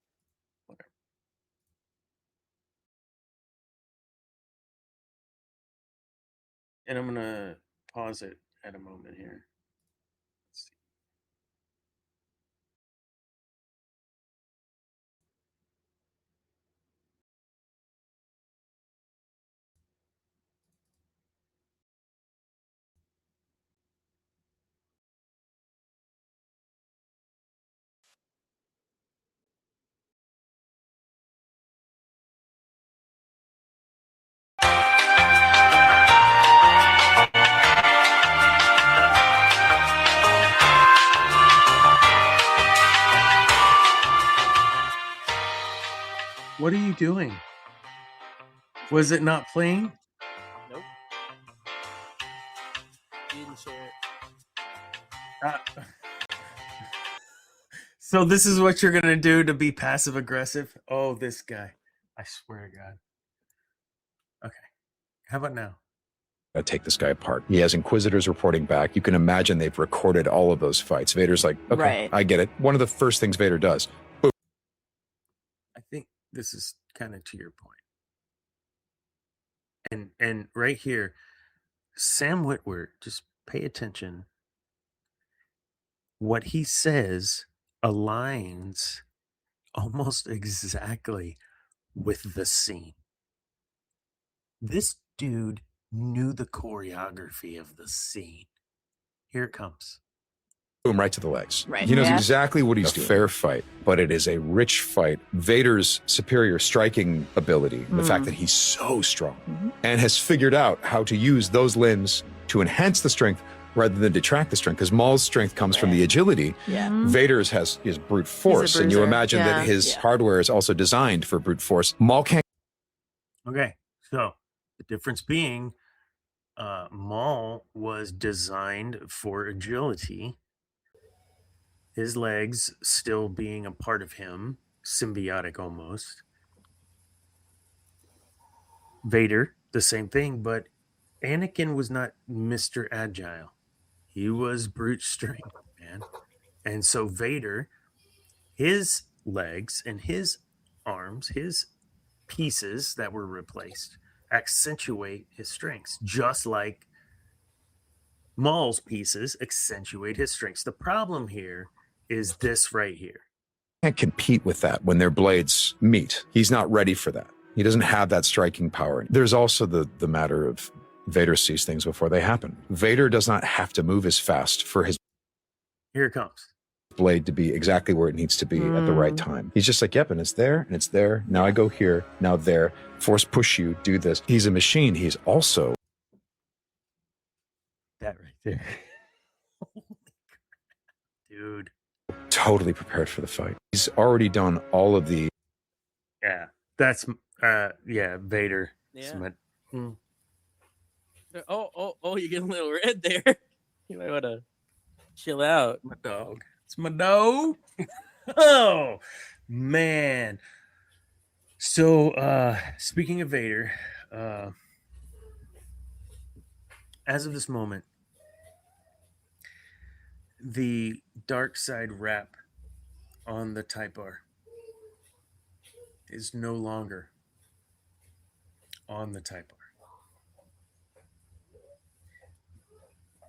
And I'm going to pause it at a moment here. you doing? Was it not playing? Nope. You didn't share it. So this is what you're gonna do to be passive aggressive? Oh, this guy! I swear to God. Okay, how about now? Take this guy apart. He has Inquisitors reporting back. You can imagine they've recorded all of those fights. Vader's like, okay, Right. I get it. One of the first things Vader does. Boom. I think this is kind of to your point. And right here, Sam Witwer, just pay attention. What he says aligns almost exactly with the scene. This dude knew the choreography of the scene. Here it comes. Boom, right to the legs. Right. He knows Yeah. exactly what he's doing. A fair fight, but it is a rich fight. Vader's superior striking ability, the fact that he's so strong and has figured out how to use those limbs to enhance the strength rather than detract the strength, because Maul's strength comes from the agility. Yeah. Vader's has his brute force, and you bruiser. imagine that his hardware is also designed for brute force. Maul can't. Okay, so the difference being Maul was designed for agility, his legs still being a part of him, symbiotic almost. Vader, the same thing, but Anakin was not Mr. Agile. He was brute strength, man. And so Vader, his legs and his arms, his pieces that were replaced accentuate his strengths, just like Maul's pieces accentuate his strengths. The problem here is this right here. Can't compete with that when their blades meet. He's not ready for that. He doesn't have that striking power. There's also the matter of Vader sees things before they happen. Vader does not have to move as fast for his Here it comes. blade to be exactly where it needs to be at the right time. He's just like, yep, and it's there, and it's there. Now I go here, now there. Force push you, do this. He's a machine. He's also That right there. Dude. totally prepared for the fight. He's already done all of the Yeah. That's Vader. Yeah. Hmm. Oh, you're getting a little red there. You might want to chill out. My dog. It's my dog. Oh man. So speaking of Vader, as of this moment, the dark side wrap on the Type R is no longer on the Type R.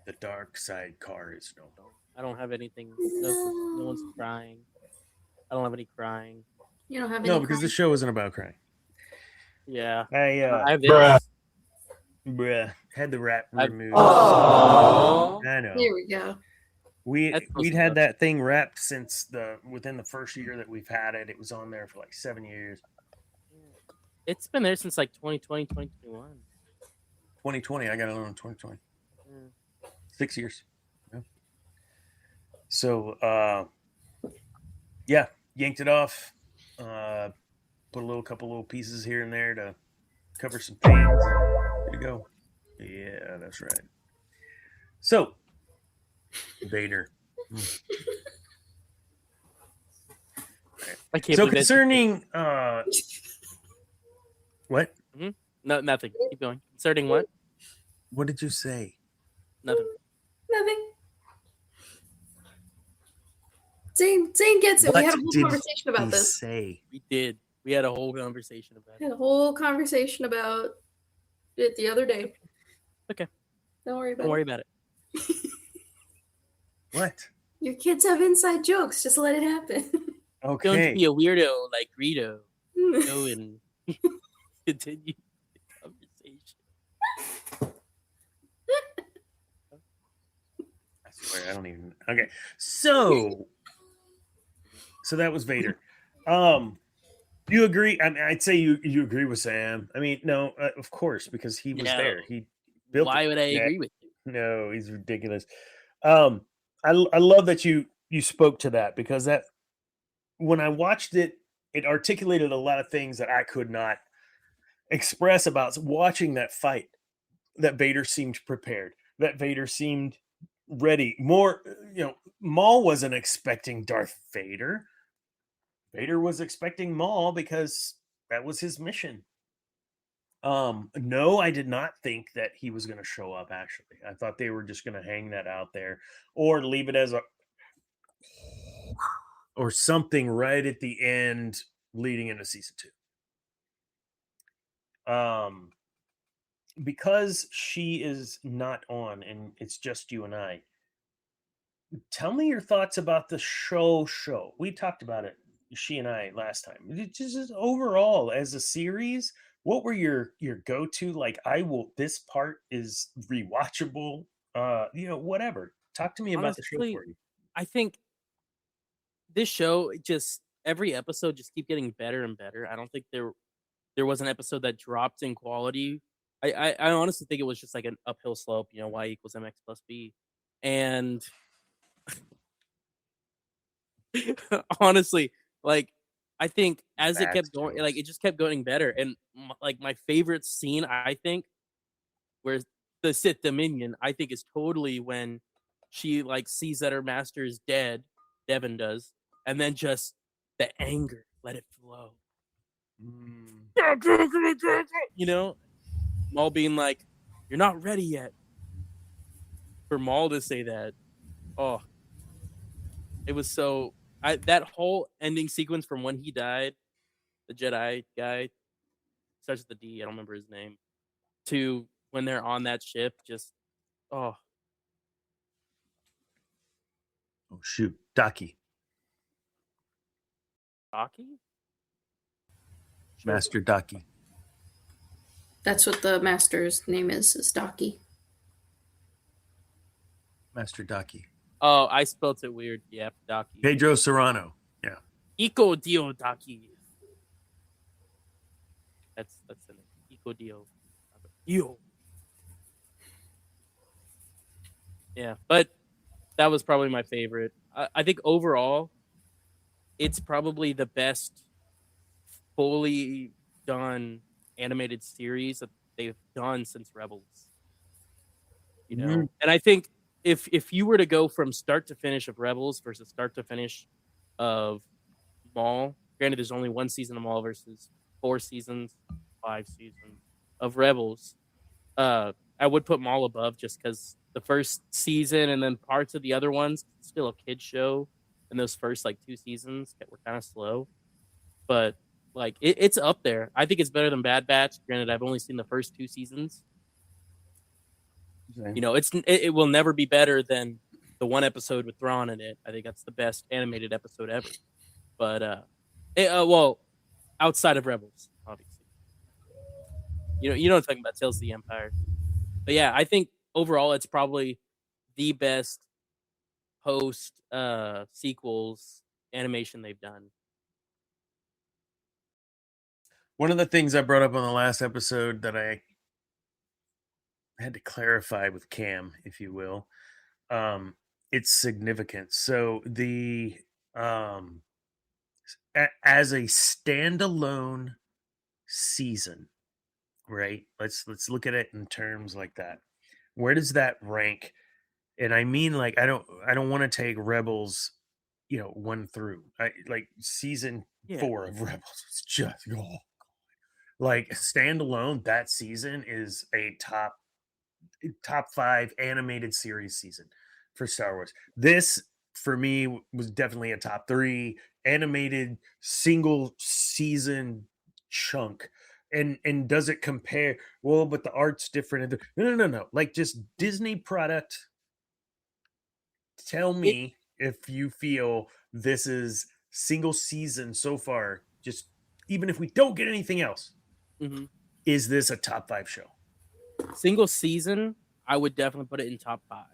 The dark side car is no longer. I don't have anything. No one's crying. I don't have any crying. You don't have any. No, because the show isn't about crying. Yeah. I I have this. had the wrap I- removed. Aww. I know. There we go. That's supposed We'd to had go. that thing wrapped since within the first year that we've had it. It was on there for like 7 years. It's been there since like 2020, 2021. 2020, I got it on 2020. Yeah. 6 years. Yeah. So yanked it off. Put a couple little pieces here and there to cover some things. Good to go. Yeah, that's right. So Vader. I can't So believe that's- concerning what? No, nothing. Keep going. Inserting what? What did you say? Nothing. Nothing. Zane gets it. What We had a whole did conversation about he this. say? We did. We had a whole conversation about We it. had a whole conversation about it the other day. Okay. Don't worry about Don't worry it. about it. What? Your kids have inside jokes. Just let it happen. Don't Okay. be a weirdo like Greedo. Go and continue the conversation. I swear, I don't even. Okay, so that was Vader. You agree? I mean, I'd say you agree with Sam. I mean, no, of course, because he was No. there. He built. Why it. would I Yeah. agree with you? No, he's ridiculous. I love that you spoke to that, because that when I watched it it articulated a lot of things that I could not express about watching that fight. That Vader seemed prepared. That Vader seemed ready. More, Maul wasn't expecting Darth Vader. Vader was expecting Maul because that was his mission. No, I did not think that he was going to show up, actually. I thought they were just going to hang that out there or leave it as or something right at the end leading into season 2. Because she is not on and it's just you and I, tell me your thoughts about the show. We talked about it, she and I, last time. It just overall as a series, what were your go-to? Like, this part is rewatchable, whatever. Talk to me about the show Honestly, for you. I think this show just every episode just keep getting better and better. I don't think there was an episode that dropped in quality. I honestly think it was just like an uphill slope, y equals mx plus b. And honestly, like, I think as it kept going, like, it just kept getting better. And like my favorite scene, I think, where the Sith Dominion, I think, is totally when she like sees that her master is dead, Devin does, and then just the anger, let it flow. Maul being like, "You're not ready yet." For Maul to say that, oh, it was so. That whole ending sequence from when he died, the Jedi guy, starts with the D. I don't remember his name. To when they're on that ship, just oh shoot, Daki. Master Daki. That's what the master's name is Daki. Master Daki. Oh, I spelled it weird. Yeah, Daki. Pedro Serrano. Yeah. Iko Dio Daki. That's the name. Iko Dio. Dio. Yeah, but that was probably my favorite. I think overall, it's probably the best fully done animated series that they've done since Rebels. And I think if you were to go from start to finish of Rebels versus start to finish of Maul, granted there's only one season of Maul versus 4 seasons, 5 seasons of Rebels, I would put Maul above just because the first season and then parts of the other ones, still a kid show, and those first like 2 seasons were kind of slow, but like it's up there. I think it's better than Bad Batch. Granted, I've only seen the first 2 seasons. Okay. It will never be better than the one episode with Thrawn in it. I think that's the best animated episode ever. But well, outside of Rebels, obviously. You know what I'm talking about, Tales of the Empire. But yeah, I think overall it's probably the best post sequels animation they've done. One of the things I brought up on the last episode that I had to clarify with Cam, if you will, its significance. So the as a standalone season, right? Let's look at it in terms like that. Where does that rank? And I mean, like, I don't want to take Rebels, 1 through. Like season 4 of Rebels. It's just like standalone. That season is a top 5 animated series season for Star Wars. This for me was definitely a top 3 animated single season chunk. And does it compare? Well, but the art's different. No. Like, just Disney product. Tell me if you feel this is single season so far, just even if we don't get anything else, is this a top 5 show? Single season, I would definitely put it in top 5.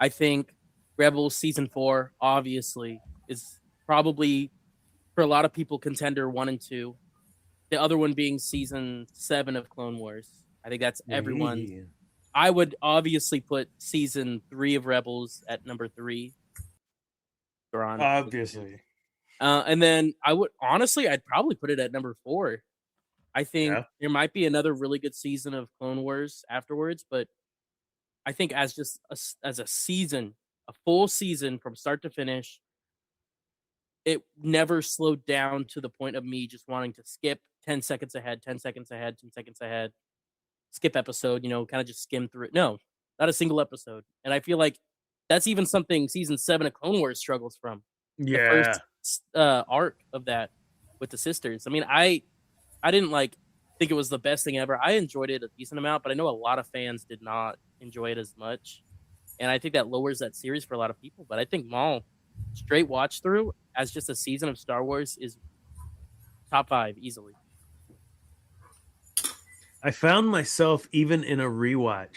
I think Rebels season 4 obviously is probably, for a lot of people, contender 1 and 2. The other one being season 7 of Clone Wars. I think that's everyone's. Yeah. I would obviously put season 3 of Rebels at number 3. Obviously. And then I'd probably put it at number 4. I think there might be another really good season of Clone Wars afterwards, but I think as a season, a full season from start to finish, it never slowed down to the point of me just wanting to skip 10 seconds ahead, 10 seconds ahead, 10 seconds ahead, skip episode, kind of just skim through it. No, not a single episode. And I feel like that's even something season 7 of Clone Wars struggles from. Yeah. The first arc of that with the sisters. I mean, I didn't think it was the best thing ever. I enjoyed it a decent amount, but I know a lot of fans did not enjoy it as much. And I think that lowers that series for a lot of people. But I think Maul, straight watch through as just a season of Star Wars, is top 5 easily. I found myself even in a rewatch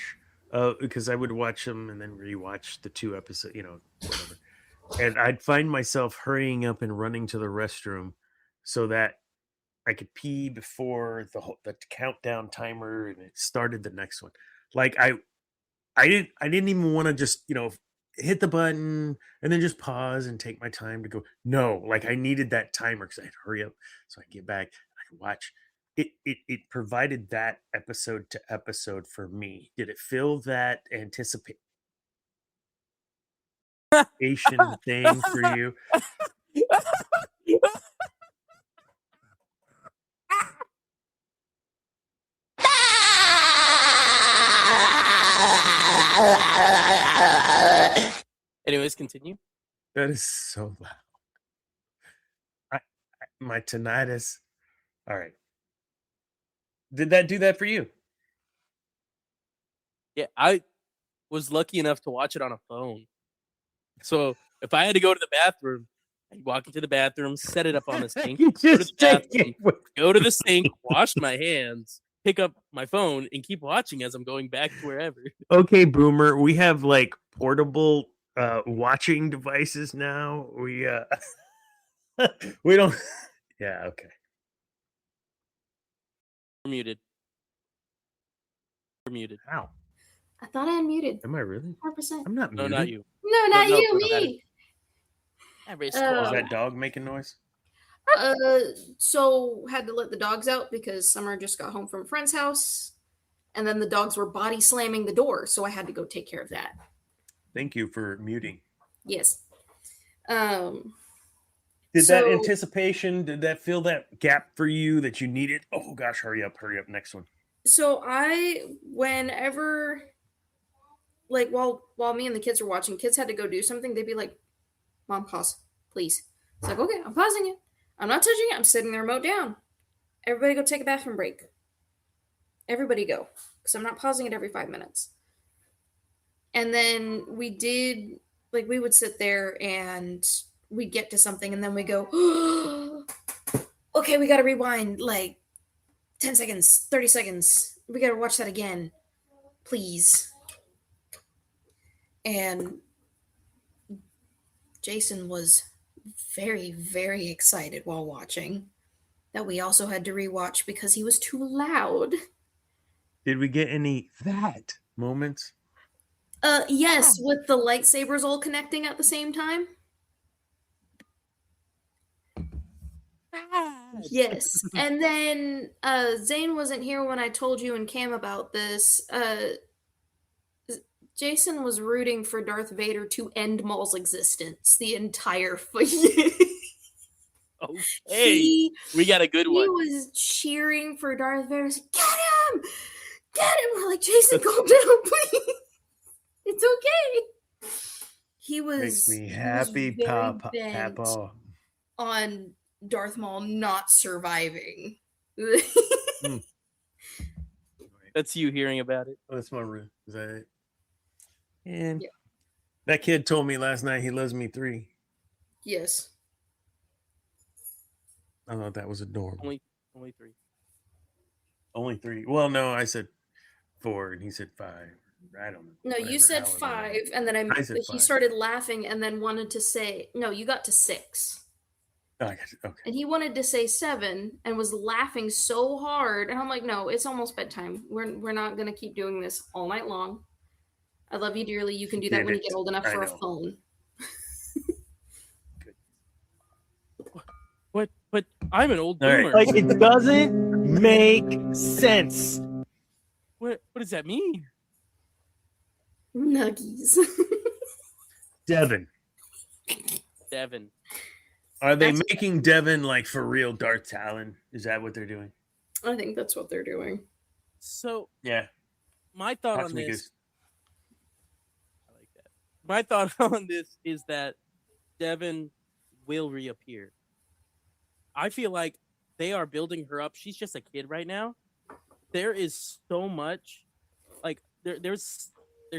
because I would watch them and then rewatch the 2 episodes, whatever. And I'd find myself hurrying up and running to the restroom so that I could pee before the countdown timer and it started the next one. Like I didn't even want to just, hit the button and then just pause and take my time to go. No, like I needed that timer because I'd hurry up so I get back. I could watch. It provided that episode to episode for me. Did it feel that anticipation thing for you? Anyways, continue. That is so loud. My tinnitus. All right. Did that do that for you? Yeah, I was lucky enough to watch it on a phone. So if I had to go to the bathroom, I'd walk into the bathroom, set it up on the sink, go to the sink, wash my hands, pick up my phone, and keep watching as I'm going back to wherever. Okay, Boomer, we have portable watching devices now. We we don't. Yeah, okay. You're muted. You're muted. How? I thought I unmuted. Am I really? 100%. I'm not muted. No, not you. No, not No, you, no, me. Is that dog making noise? So had to let the dogs out because Summer just got home from a friend's house, and then the dogs were body slamming the door, so I had to go take care of that. Thank you for muting. Yes. Did that anticipation, did that fill that gap for you that you needed? Oh gosh, hurry up, next one. So whenever while me and the kids were watching, kids had to go do something, they'd be like, Mom, pause, please. It's like, okay, I'm pausing it. I'm not touching it. I'm setting the remote down. Everybody go take a bathroom break. Everybody go. Because I'm not pausing it every 5 minutes. And then we would sit there and we'd get to something and then we go, okay, we got to rewind 10 seconds, 30 seconds. We got to watch that again. Please. And Jason was very, very excited while watching that we also had to rewatch because he was too loud. Did we get any that moments? Yes, with the lightsabers all connecting at the same time. Yes. And then Zane wasn't here when I told you and Cam about this. Jason was rooting for Darth Vader to end Maul's existence the entire Okay, we got a good one. He was cheering for Darth Vader. Like, get him! Get him! We're like, Jason, calm down, please. It's okay. He was makes me happy, Papa. On Darth Maul not surviving. That's you hearing about it. Oh, that's my room. Is that it? And that kid told me last night he loves me 3. Yes. I thought that was adorable. Only 3. Only 3. Well, no, I said 4 and he said 5. I don't know. No, you said 5 and then he started laughing and then wanted to say, no, you got to 6. Oh, I got it. Okay. And he wanted to say 7 and was laughing so hard. And I'm like, no, it's almost bedtime. We're not going to keep doing this all night long. I love you dearly. You can do that when you get old enough for a phone. but I'm an old All right. boomer. Like, it doesn't make sense. What does that mean? Nuggies. Devin. Devin. Are they That's- making Devin like for real Darth Talon? Is that what they're doing? I think that's what they're doing. So Yeah. my thought Talk on to me, this, Goose. I like that. My thought on this is that Devin will reappear. I feel like they are building her up. She's just a kid right now. There is so much, like there's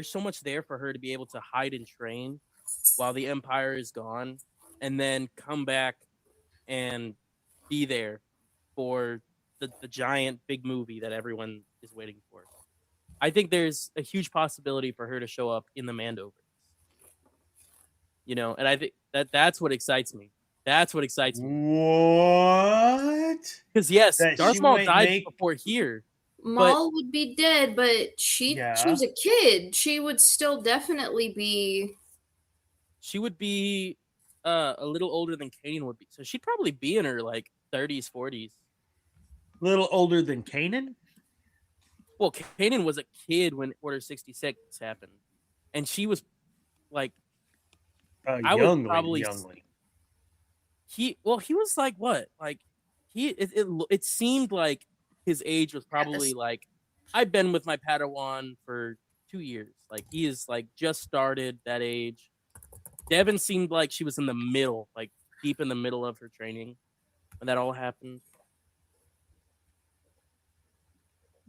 so much there for her to be able to hide and train while the Empire is gone, and then come back and be there for the giant big movie that everyone is waiting for. I think there's a huge possibility for her to show up in the Mandoverse. You know, and I think that's what excites me. That's what excites me. What? Because yes, That Darth she Maul might died make- before here. Maul would be dead, but she Yeah. was a kid. She would still definitely be. She would be a little older than Kanan would be. So she'd probably be in her like 30s, 40s. A little older than Kanan? Well, Kanan was a kid when Order 66 happened. And she was like I would Youngling. probably- Youngling. he was like what? Like it seemed like his age was probably Yes. like I've been with my Padawan for 2 years. Like he is like just started that age. Devin seemed like she was in the middle, like deep in the middle of her training when that all happened.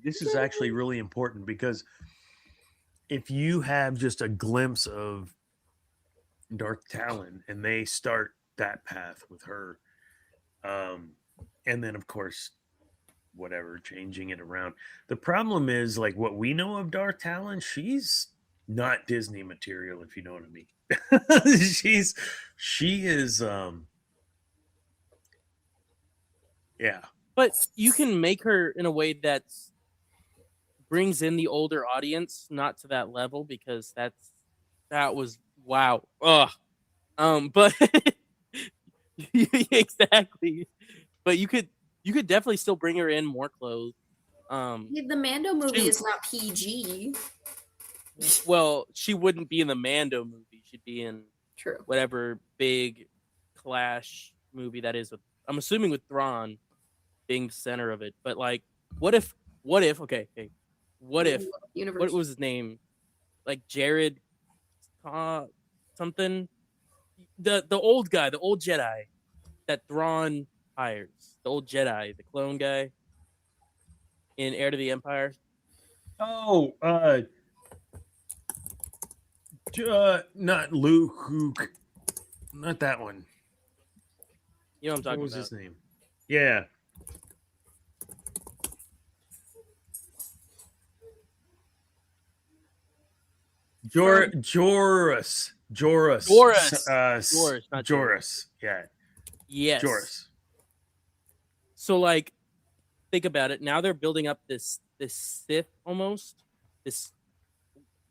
This is actually really important because if you have just a glimpse of Darth Talon and they start that path with her, and then of course whatever, changing it around. The problem is, like, what we know of Darth Talon, she's not Disney material, if you know what I mean. she is yeah. But you can make her in a way that brings in the older audience, not to that level, because that was wow. Ugh. But exactly. But you could definitely still bring her in more clothes. The Mando movie Shoot. is not PG. Well, she wouldn't be in the Mando movie. She'd be in True. whatever big clash movie that is with, I'm assuming with Thrawn being the center of it. But like, what if okay, what if Universe. what was his name? Like Jared something? The old guy, the old Jedi that Thrawn hires. The old Jedi, the clone guy in Heir to the Empire. Oh, not Luke, not that one. You know what I'm What talking was about. his name? Yeah. Joris. Joris, not Joris. Yeah. Yes. Joris. So like, think about it. Now they're building up this Sith almost. This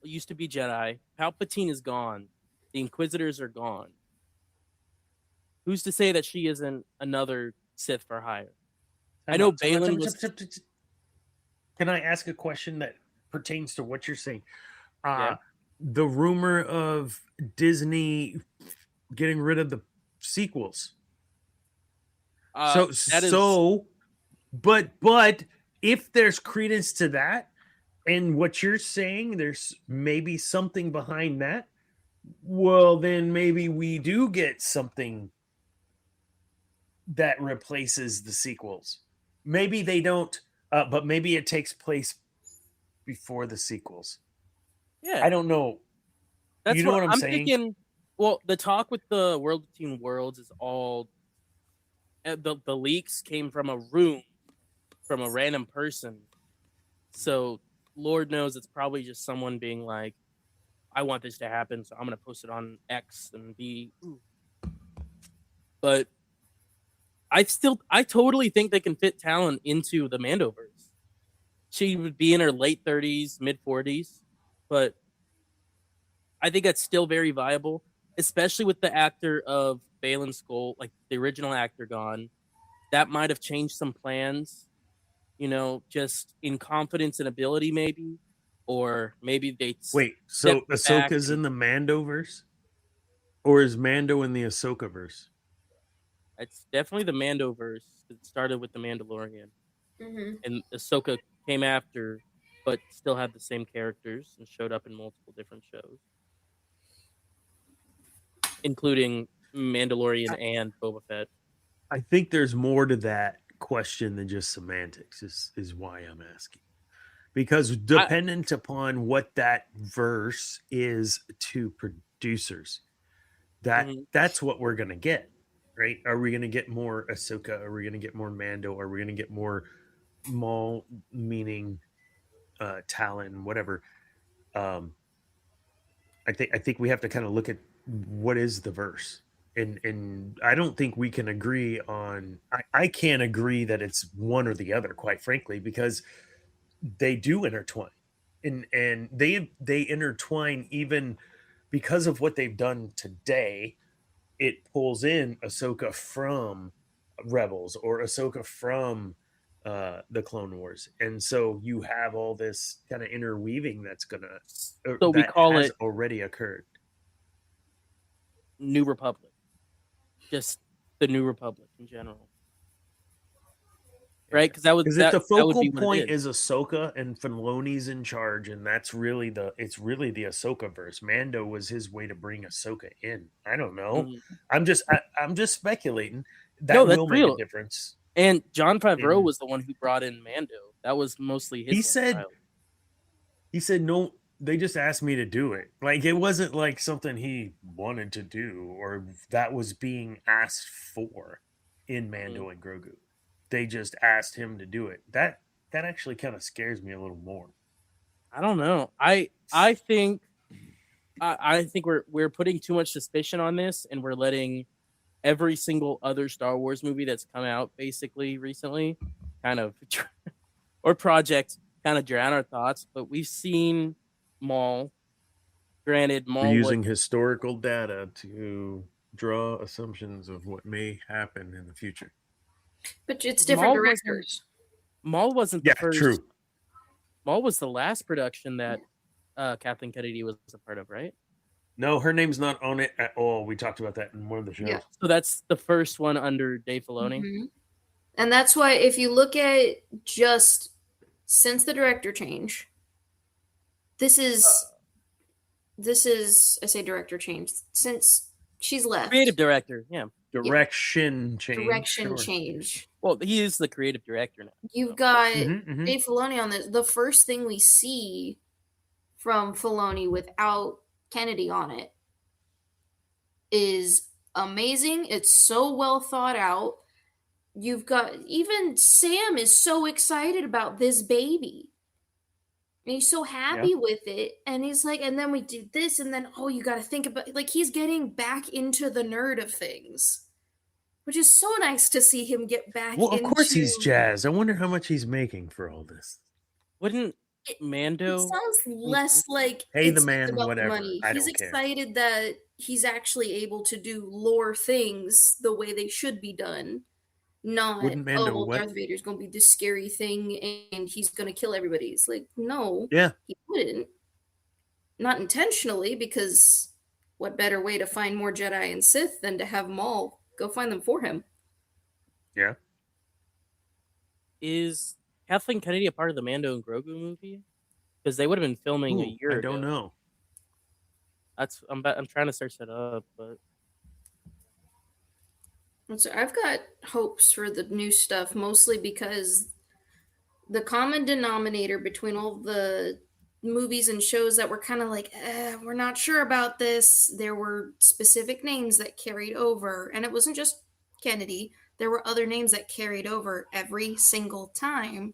used to be Jedi. Palpatine is gone. The Inquisitors are gone. Who's to say that she isn't another Sith for hire? I know Balin was. Can I ask a question that pertains to what you're saying? Yeah. The rumor of Disney getting rid of the sequels. But if there's credence to that, and what you're saying, there's maybe something behind that. Well, then maybe we do get something that replaces the sequels. Maybe they don't, but maybe it takes place before the sequels. Yeah, I don't know. that's you know what I'm saying? thinking. Well, the talk with the World Between Worlds is all the leaks came from a room, from a random person. So Lord knows it's probably just someone being like, I want this to happen, so I'm going to post it on X and be. But I totally think they can fit Talon into the Mandoverse. She would be in her late 30s, mid 40s, but I think that's still very viable, especially with the actor of Balin Skull, like the original actor gone. that might have changed some plans, just in confidence and ability, maybe, or maybe they Wait, so stepped back Ahsoka's and- in the Mandoverse, or is Mando in the Ahsokaverse? It's definitely the Mandoverse. It started with the Mandalorian, and Ahsoka came after, but still had the same characters and showed up in multiple different shows, including Mandalorian and Boba Fett. I think there's more to that question than just semantics. Is why I'm asking, because dependent upon what that verse is to producers, that's what we're gonna get. Right? Are we going to get more Ahsoka? Are we going to get more Mando? Are we going to get more Maul, meaning Talon, whatever? I think we have to kind of look at what is the verse, and I don't think we can agree on. I can't agree that it's one or the other, quite frankly, because they do intertwine, and they intertwine even because of what they've done today. It pulls in Ahsoka from Rebels or Ahsoka from the Clone Wars, and so you have all this kind of interweaving that's gonna So we call it already occurred. New Republic, just the New Republic in general, right? Because if the focal point is Ahsoka and Filoni's in charge, and it's really the Ahsoka verse. Mando was his way to bring Ahsoka in. I don't know. I'm just speculating. That will make a difference. And Jon Favreau was the one who brought in Mando. That was mostly his. He said no. They just asked me to do it. Like, it wasn't like something he wanted to do or that was being asked for in Mando and Grogu. They just asked him to do it. That actually kind of scares me a little more. I don't know. I think we're putting too much suspicion on this, and we're letting every single other Star Wars movie that's come out basically recently kind of or project kind of drown our thoughts. But we've seen Maul. Granted, Maul we're using historical data to draw assumptions of what may happen in the future. But it's different Maul directors. Maul wasn't the first. True. Maul was the last production that Kathleen Kennedy was a part of, right? No, her name's not on it at all. We talked about that in one of the shows. Yeah. So that's the first one under Dave Filoni. And that's why if you look at just since the director change, this is I say director change since she's left. Creative director, yeah. Direction change. Change. Well, he is the creative director now. You've got Dave Filoni on this. The first thing we see from Filoni without Kennedy on it is amazing. It's so well thought out. You've got even Sam is so excited about this baby. And he's so happy with it. And he's like, and then we do this, and then you got to think about like he's getting back into the nerd of things. Which is so nice to see him get back. Well, of course he's jazzed. I wonder how much he's making for all this. Wouldn't Mando? It sounds less like pay the man whatever. Money. I He's don't care. excited that he's actually able to do lore things the way they should be done. Not Darth Vader's gonna be this scary thing and he's gonna kill everybody. It's like, no, he wouldn't. Not intentionally, because what better way to find more Jedi and Sith than to have Maul go find them for him? Yeah. Is Kathleen Kennedy a part of the Mando and Grogu movie? Because they would have been filming a year ago. I don't know. I'm trying to search that up, but so I've got hopes for the new stuff, mostly because the common denominator between all the movies and shows that were kind of like, we're not sure about this. There were specific names that carried over, and it wasn't just Kennedy. There were other names that carried over every single time.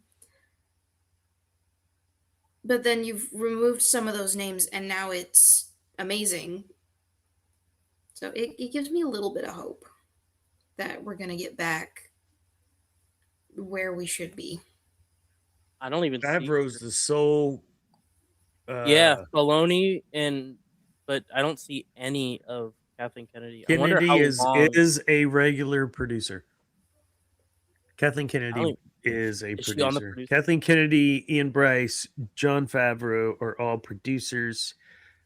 But then you've removed some of those names, and now it's amazing. So it gives me a little bit of hope that we're going to get back where we should be. I don't even Favreau's the sole Filoni, but I don't see any of Kathleen Kennedy. Kennedy is a regular producer. Kathleen Kennedy is a Is she on the producer. producer? Kathleen Kennedy, Ian Bryce, John Favreau are all producers.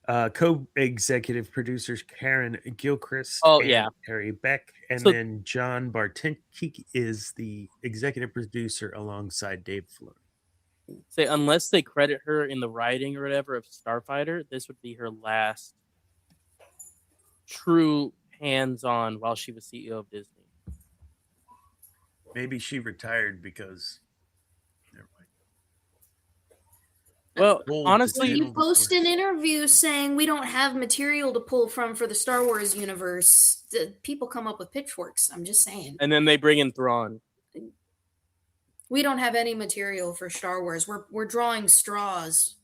Co-executive producers Karen Gilchrist Oh, and yeah. Harry Beck, and So- then John Bartenke is the executive producer alongside Dave Filoni. Say, unless they credit her in the writing or whatever of Starfighter, this would be her last true hands-on while she was CEO of Disney. Maybe she retired because. Never mind. Well, Old honestly, to You channel post before. an interview saying we don't have material to pull from for the Star Wars universe. The people come up with pitchforks. I'm just saying. and then they bring in Thrawn. We don't have any material for Star Wars. We're drawing straws.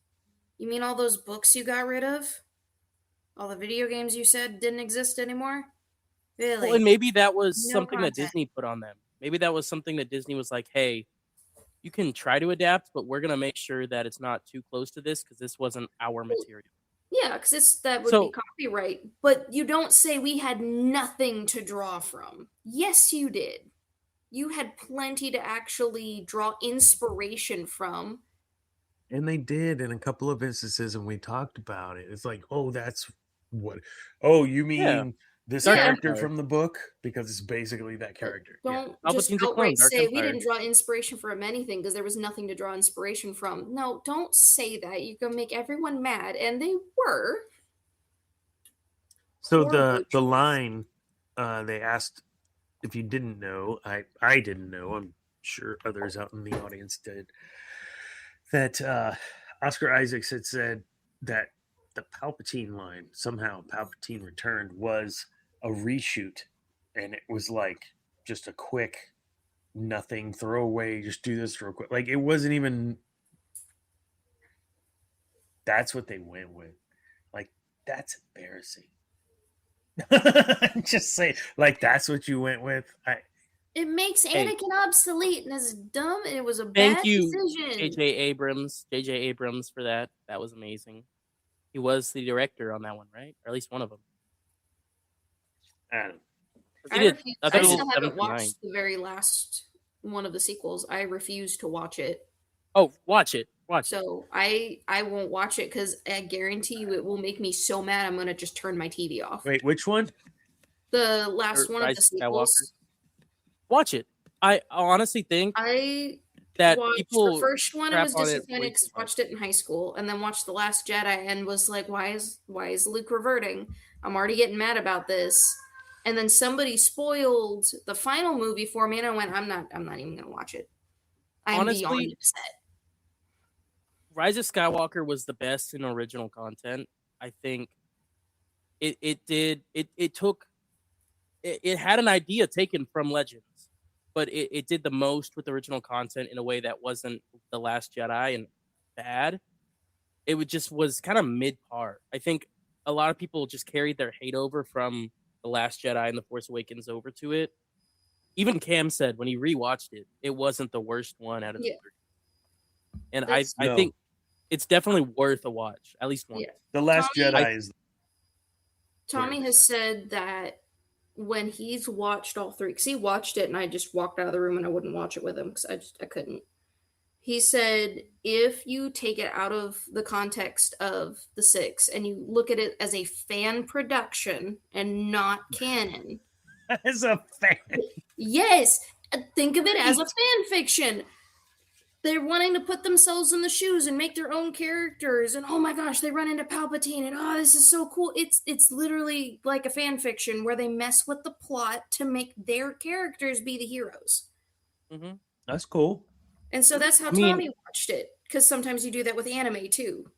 You mean all those books you got rid of? All the video games you said didn't exist anymore? Really? Well, and maybe that was No something that content. Disney put on them. Maybe that was something that Disney was like, hey, you can try to adapt, but we're going to make sure that it's not too close to this because this wasn't our material. Yeah, because that would So- be copyright. But you don't say we had nothing to draw from. Yes, you did. You had plenty to actually draw inspiration from. And they did in a couple of instances, and we talked about it. It's like, oh, that's what. Oh, you mean Yeah. this Dark character Empire. from the book? Because it's basically that character. Yeah. Don't just Palpatine's a clone, outright Dark say we Empire. didn't draw inspiration from anything because there was nothing to draw inspiration from. No, don't say that. You're gonna make everyone mad, and they were. So Horrible the choice. line they asked if you didn't know, I didn't know. I'm sure others out in the audience did. That Oscar Isaacs had said that the Palpatine line, somehow Palpatine returned, was a reshoot, and it was like just a quick nothing throwaway, just do this real quick. Like it wasn't even. That's what they went with. Like that's embarrassing. Just say like that's what you went with. It makes Hey. Anakin obsolete and it's dumb and it was a Thank bad you, decision. J.J. Abrams for that. That was amazing. He was the director on that one, right? Or at least one of them. I don't know. He I, did. refuse, I I thought it was still haven't 7 to 9. watched the very last one of the sequels. I refuse to watch it. Oh, watch it. Watch it. So I won't watch it because I guarantee you it will make me so mad I'm gonna just turn my TV off. Wait, which one? The last Or one of Rise the of sequels. Watch it. I honestly think I that watched people the first one and crap was on it way disappointed because too I much. watched it in high school, and then watched The Last Jedi and was like, why is Luke reverting? I'm already getting mad about this. And then somebody spoiled the final movie for me, and I went, I'm not even gonna watch it. I'm Honestly, beyond upset. Rise of Skywalker was the best in original content. I think it had an idea taken from Legends, but it did the most with original content in a way that wasn't The Last Jedi and bad. It was kind of mid-par. I think a lot of people just carried their hate over from The Last Jedi and The Force Awakens over to it. Even Cam said when he rewatched it, it wasn't the worst one out of the Yeah. three. And That's- I No. think it's definitely worth a watch, at least once. Yeah. The Last Tommy- Jedi is. Tommy has said that when he's watched all three, because he watched it and I just walked out of the room and I wouldn't watch it with him because I couldn't. He said if you take it out of the context of the six and you look at it as a fan production and not canon, As a fan. yes, think of it as a fan fiction. They're wanting to put themselves in the shoes and make their own characters, and oh my gosh, they run into Palpatine, and oh, this is so cool. It's literally like a fan fiction where they mess with the plot to make their characters be the heroes. Mm-hmm. That's cool. And so that's how I mean- Tommy watched it, because sometimes you do that with anime too.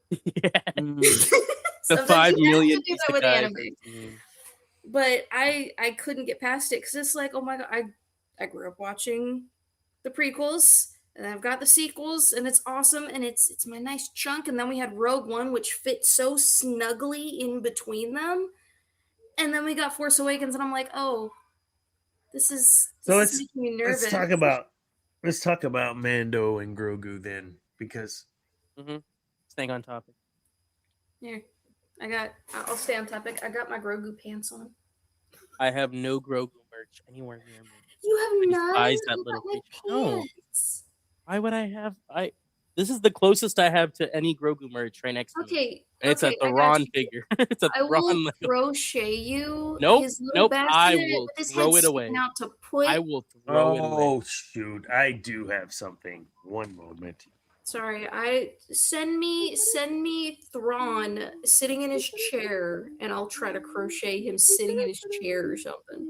Yeah. Mm. The Sometimes 5 you have to million do that with isekai anime. cartoon. But I couldn't get past it because it's like, oh my god, I grew up watching the prequels and I've got the sequels and it's awesome and it's my nice chunk, and then we had Rogue One which fit so snugly in between them, and then we got Force Awakens and I'm like, oh, this is making me nervous. Let's talk about Mando and Grogu then, because Staying on topic. Here, I'll stay on topic. I got my Grogu pants on. I have no Grogu merch anywhere near me. You have none. despise that I little got my creature. No. pants. Why would I have? This is the closest I have to any Grogu merch right next to me. Okay. And it's a okay, I got Thrawn you. figure. It's a I will Thrawn Lego. crochet you Nope, his little nope, I bassinet will with his throw head it away. sticking out to put. I will throw it away. Oh shoot! I do have something. One moment. Sorry, send me Thrawn sitting in his chair, and I'll try to crochet him sitting in his chair or something.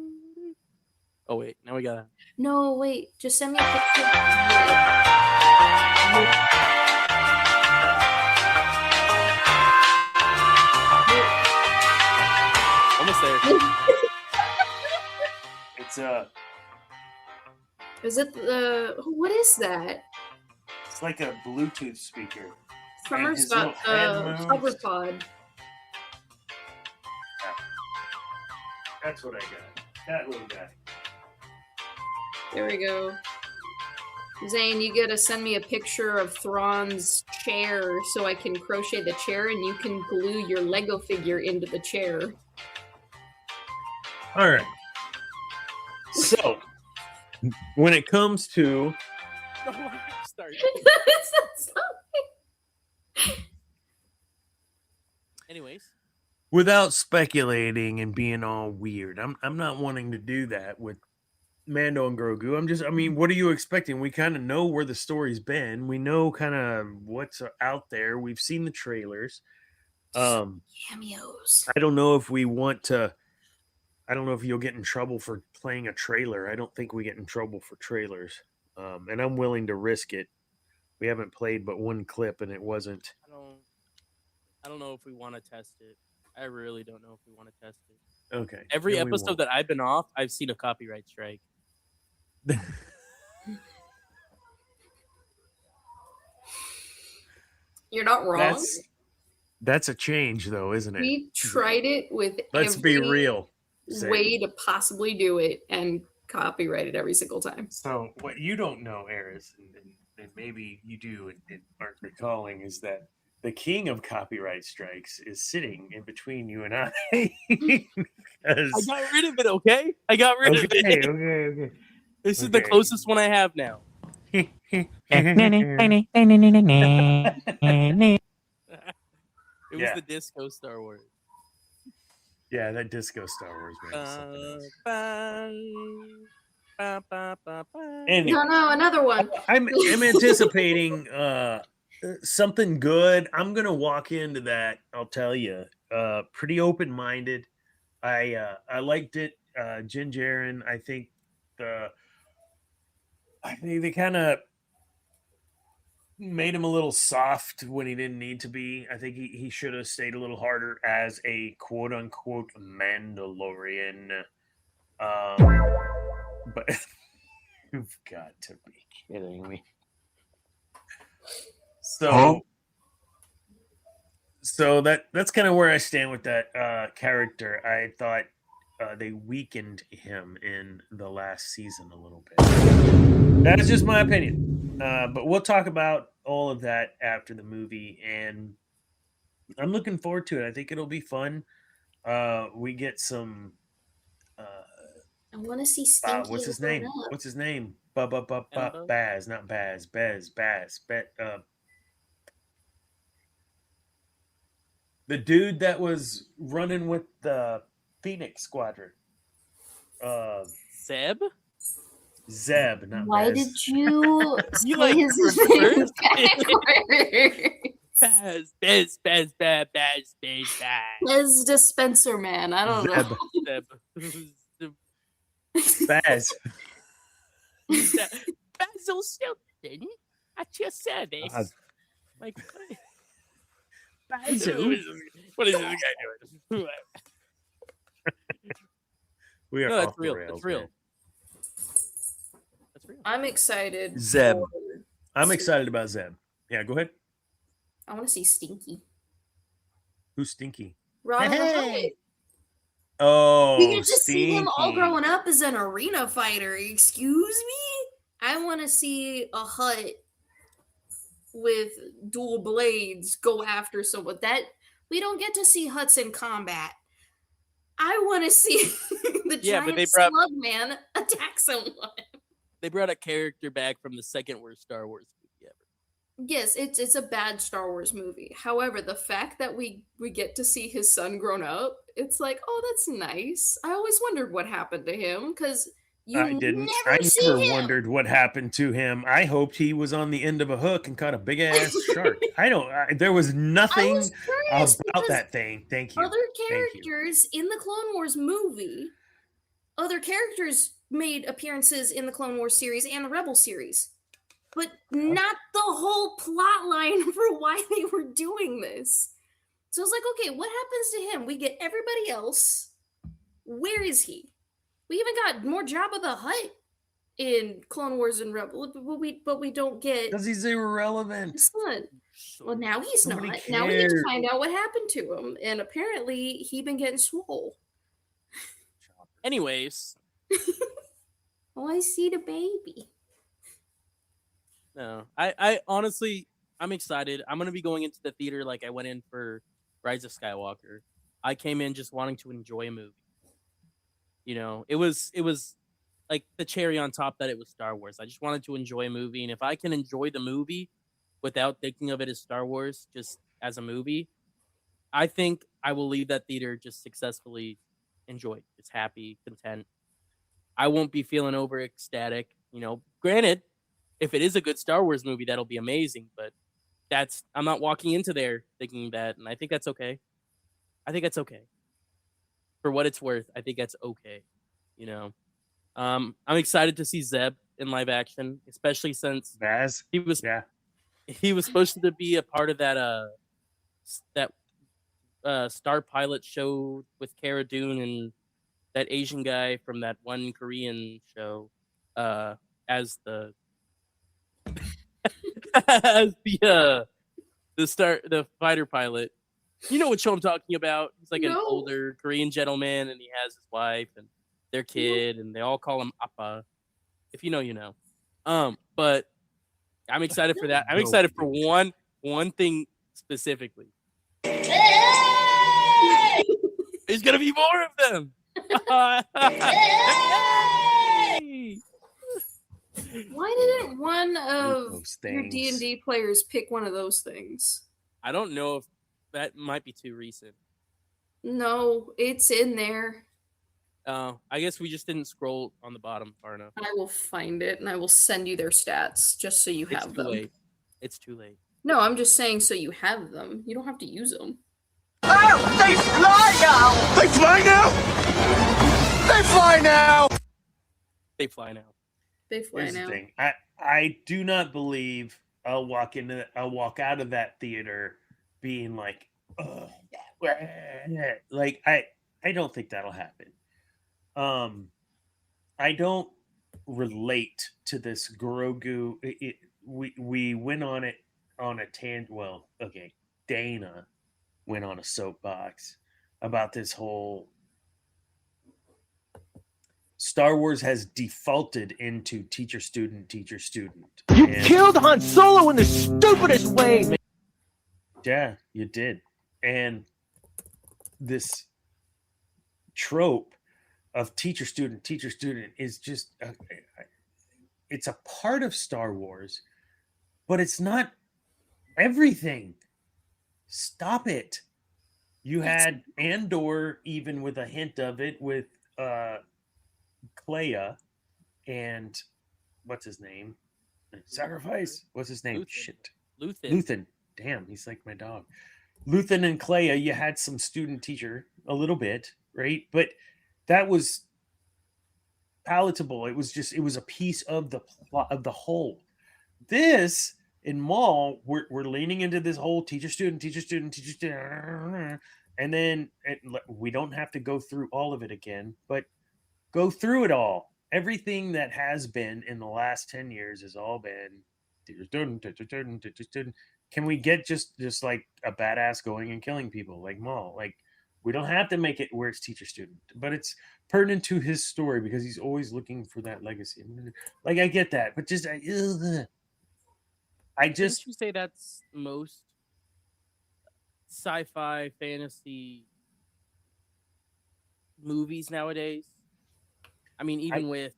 Oh wait, now we gotta. No, wait, just send me a picture. Almost there. It's Is it what is that? it's like a Bluetooth speaker. Summer's his got little head moves. hover pod. That's what I got. That little guy. There we go. Zane, you gotta send me a picture of Thrawn's chair so I can crochet the chair and you can glue your Lego figure into the chair. All right. So, when it comes to Start. Anyways, without speculating and being all weird, I'm not wanting to do that with Mando and Grogu. I mean, what are you expecting? We kind of know where the story's been. We know kind of what's out there. We've seen the trailers. Cameos. I don't know if we want to. I don't know if you'll get in trouble for playing a trailer. I don't think we get in trouble for trailers. And I'm willing to risk it. We haven't played but one clip, and it wasn't. I don't know if we want to test it. I really don't know if we want to test it. Okay. Every then we episode won't. that I've been off, I've seen a copyright strike. You're not wrong. That's a change, though, isn't it? We tried it with Let's be real. way to possibly do it and copyrighted every single time. So what you don't know, Eris, and maybe you do and aren't recalling, is that the king of copyright strikes is sitting in between you and I. I got rid of it, okay? I got rid of it. Okay. This is the closest one I have now. It was the disco Star Wars. Yeah, that disco Star Wars man. Is something else. Anyway, No, another one. I'm anticipating something good. I'm gonna walk into that. I'll tell you, pretty open minded. I liked it. Jin Jaren. I think they kind of made him a little soft when he didn't need to be. I think he should have stayed a little harder as a quote unquote Mandalorian. But you've got to be kidding me. So that's kind of where I stand with that character. I thought they weakened him in the last season a little bit. That's just my opinion. But we'll talk about all of that after the movie, and I'm looking forward to it. I think it'll be fun. We get some. I want to see Stinky. What's his name? Up. What's his name? Baz, not Baz. Baz. The dude that was running with the Phoenix Squadron. Zeb, not Why Baz. did you You say like his reverse? backwards? Baz. His dispenser man. I don't know. Zeb. Baz. Basil Stilton at your service. Like, Basil. What is this guy doing? We are No, off that's the real. rails, That's real. man. That's real. I'm excited. Zeb. for- I'm excited about Zeb. Yeah, go ahead. I want to see Stinky. Who's Stinky? Robert the Hey. Hutt. Oh, We get to see him all Stinky. growing up as an arena fighter. Excuse me? I want to see a Hutt with dual blades go after someone. That we don't get to see Hutts in combat. I want to see the Yeah, but giant they brought- slug man attack someone. They brought a character back from the second worst Star Wars movie ever. Yes, it's a bad Star Wars movie. However, the fact that we get to see his son grown up, it's like, oh, that's nice. I always wondered what happened to him because you I didn't. never I see never him. wondered what happened to him. I hoped he was on the end of a hook and caught a big ass shark. There was I nothing was curious about because that thing. Thank you. other Thank you. characters in the Clone Wars movie, other characters made appearances in the Clone Wars series and the Rebel series, but not the whole plot line for why they were doing this. So I was like, okay, what happens to him? We get everybody else. Where is he? We even got more Jabba the Hutt in Clone Wars and Rebel, but we don't get Because he's irrelevant. his son. Well, now he's Nobody not. Now we need to cares. find out what happened to him, and apparently he been getting swole. Anyways, Oh, I see the baby. no, I honestly, I'm excited. I'm gonna be going into the theater like I went in for Rise of Skywalker. I came in just wanting to enjoy a movie. You know, it was like the cherry on top that it was Star Wars. I just wanted to enjoy a movie, and if I can enjoy the movie without thinking of it as Star Wars, just as a movie, I think I will leave that theater just successfully enjoyed. Just happy, content. I won't be feeling over ecstatic. You know, granted, if it is a good Star Wars movie, that'll be amazing. But I'm not walking into there thinking that, and I think that's okay. I think that's okay. For what it's worth, I think that's okay. You know, I'm excited to see Zeb in live action, especially since Baz? he was Yeah. supposed to be a part of that Star Pilot show with Cara Dune and that Asian guy from that one Korean show as the as the fighter pilot. You know what show I'm talking about? He's like an No. older Korean gentleman, and he has his wife and their kid, and they all call him Appa. If you know, you know. But I'm excited for that. I'm No. excited for one thing specifically. There's gonna be more of them. Why didn't one of Those your things. D&D players pick one of those things? I don't know if that might be too recent. No, it's in there. I guess we just didn't scroll on the bottom far enough. I will find it and I will send you their stats just so you It's have too them. late. It's too late. No, I'm just saying so you have them. You don't have to use them. Oh, they fly now! They fly now! They fly now! They fly now. They fly Here's now. the thing. I do not believe I'll walk out of that theater being like, ugh, like I don't think that'll happen. I don't relate to this Grogu. We went on it on a tangent. Well, okay, Dana went on a soapbox about this whole Star Wars has defaulted into teacher student. You And- killed Han Solo in the stupidest way, man. Yeah, you did. And this trope of teacher student is just it's a part of Star Wars, but it's not everything. Stop it. You had Andor even with a hint of it with Clea and what's his name? Sacrifice. What's his name? Luthen. Shit. Luthen. Luthen. Damn, he's like my dog. Luthen and Clea, you had some student teacher a little bit, right? But that was palatable. It was a piece of the plot of the whole. This in Maul, we're leaning into this whole teacher student, and then we don't have to go through all of it again, but go through it all. Everything that has been in the last 10 years has all been teacher student. Can we get just like a badass going and killing people like Maul? Like we don't have to make it where it's teacher student, but it's pertinent to his story because he's always looking for that legacy. Like I get that, but just I just Didn't you say that's most sci-fi fantasy movies nowadays. I mean, even with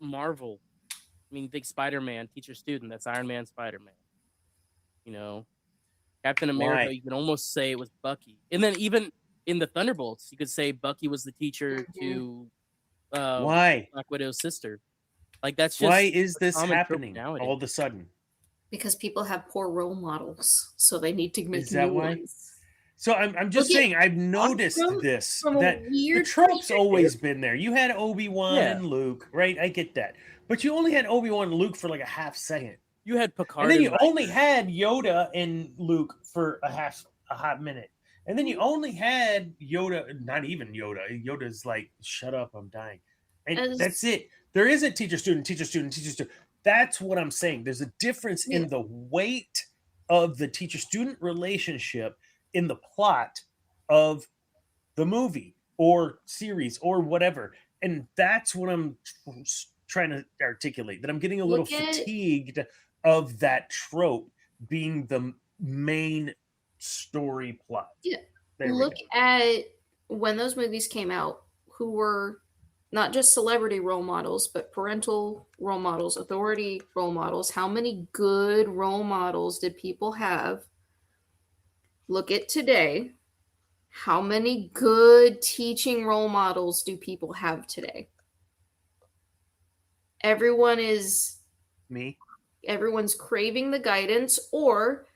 Marvel. I mean, think Spider-Man, teacher student. That's Iron Man, Spider-Man. You know, Captain America. Why? You can almost say it was Bucky, and then even in the Thunderbolts, you could say Bucky was the teacher to Why? Black Widow's sister. Like that's just Why is a this common trope happening nowadays. all of a sudden? Because people have poor role models, so they need to make Is that new why? ones. So I'm just Look at- saying I've noticed this from a that the weird trope's perspective- always been there. You had Obi-Wan Yeah. and Luke, right? I get that. But you only had Obi-Wan and Luke for like a half second. You had Picard, And then you Riker. only had Yoda and Luke for a hot minute. And then you only had Yoda, not even Yoda. Yoda's like, shut up, I'm dying. And that's it. There isn't teacher student. That's what I'm saying. There's a difference in the weight of the teacher student relationship in the plot of the movie or series or whatever. And that's what I'm trying to articulate, that I'm getting a little fatigued of that trope being the main story plot. Yeah. There we Look go. at when those movies came out, who were not just celebrity role models, but parental role models, authority role models. How many good role models did people have? Look at today. How many good teaching role models do people have today? Everyone is Me? everyone's craving the guidance, or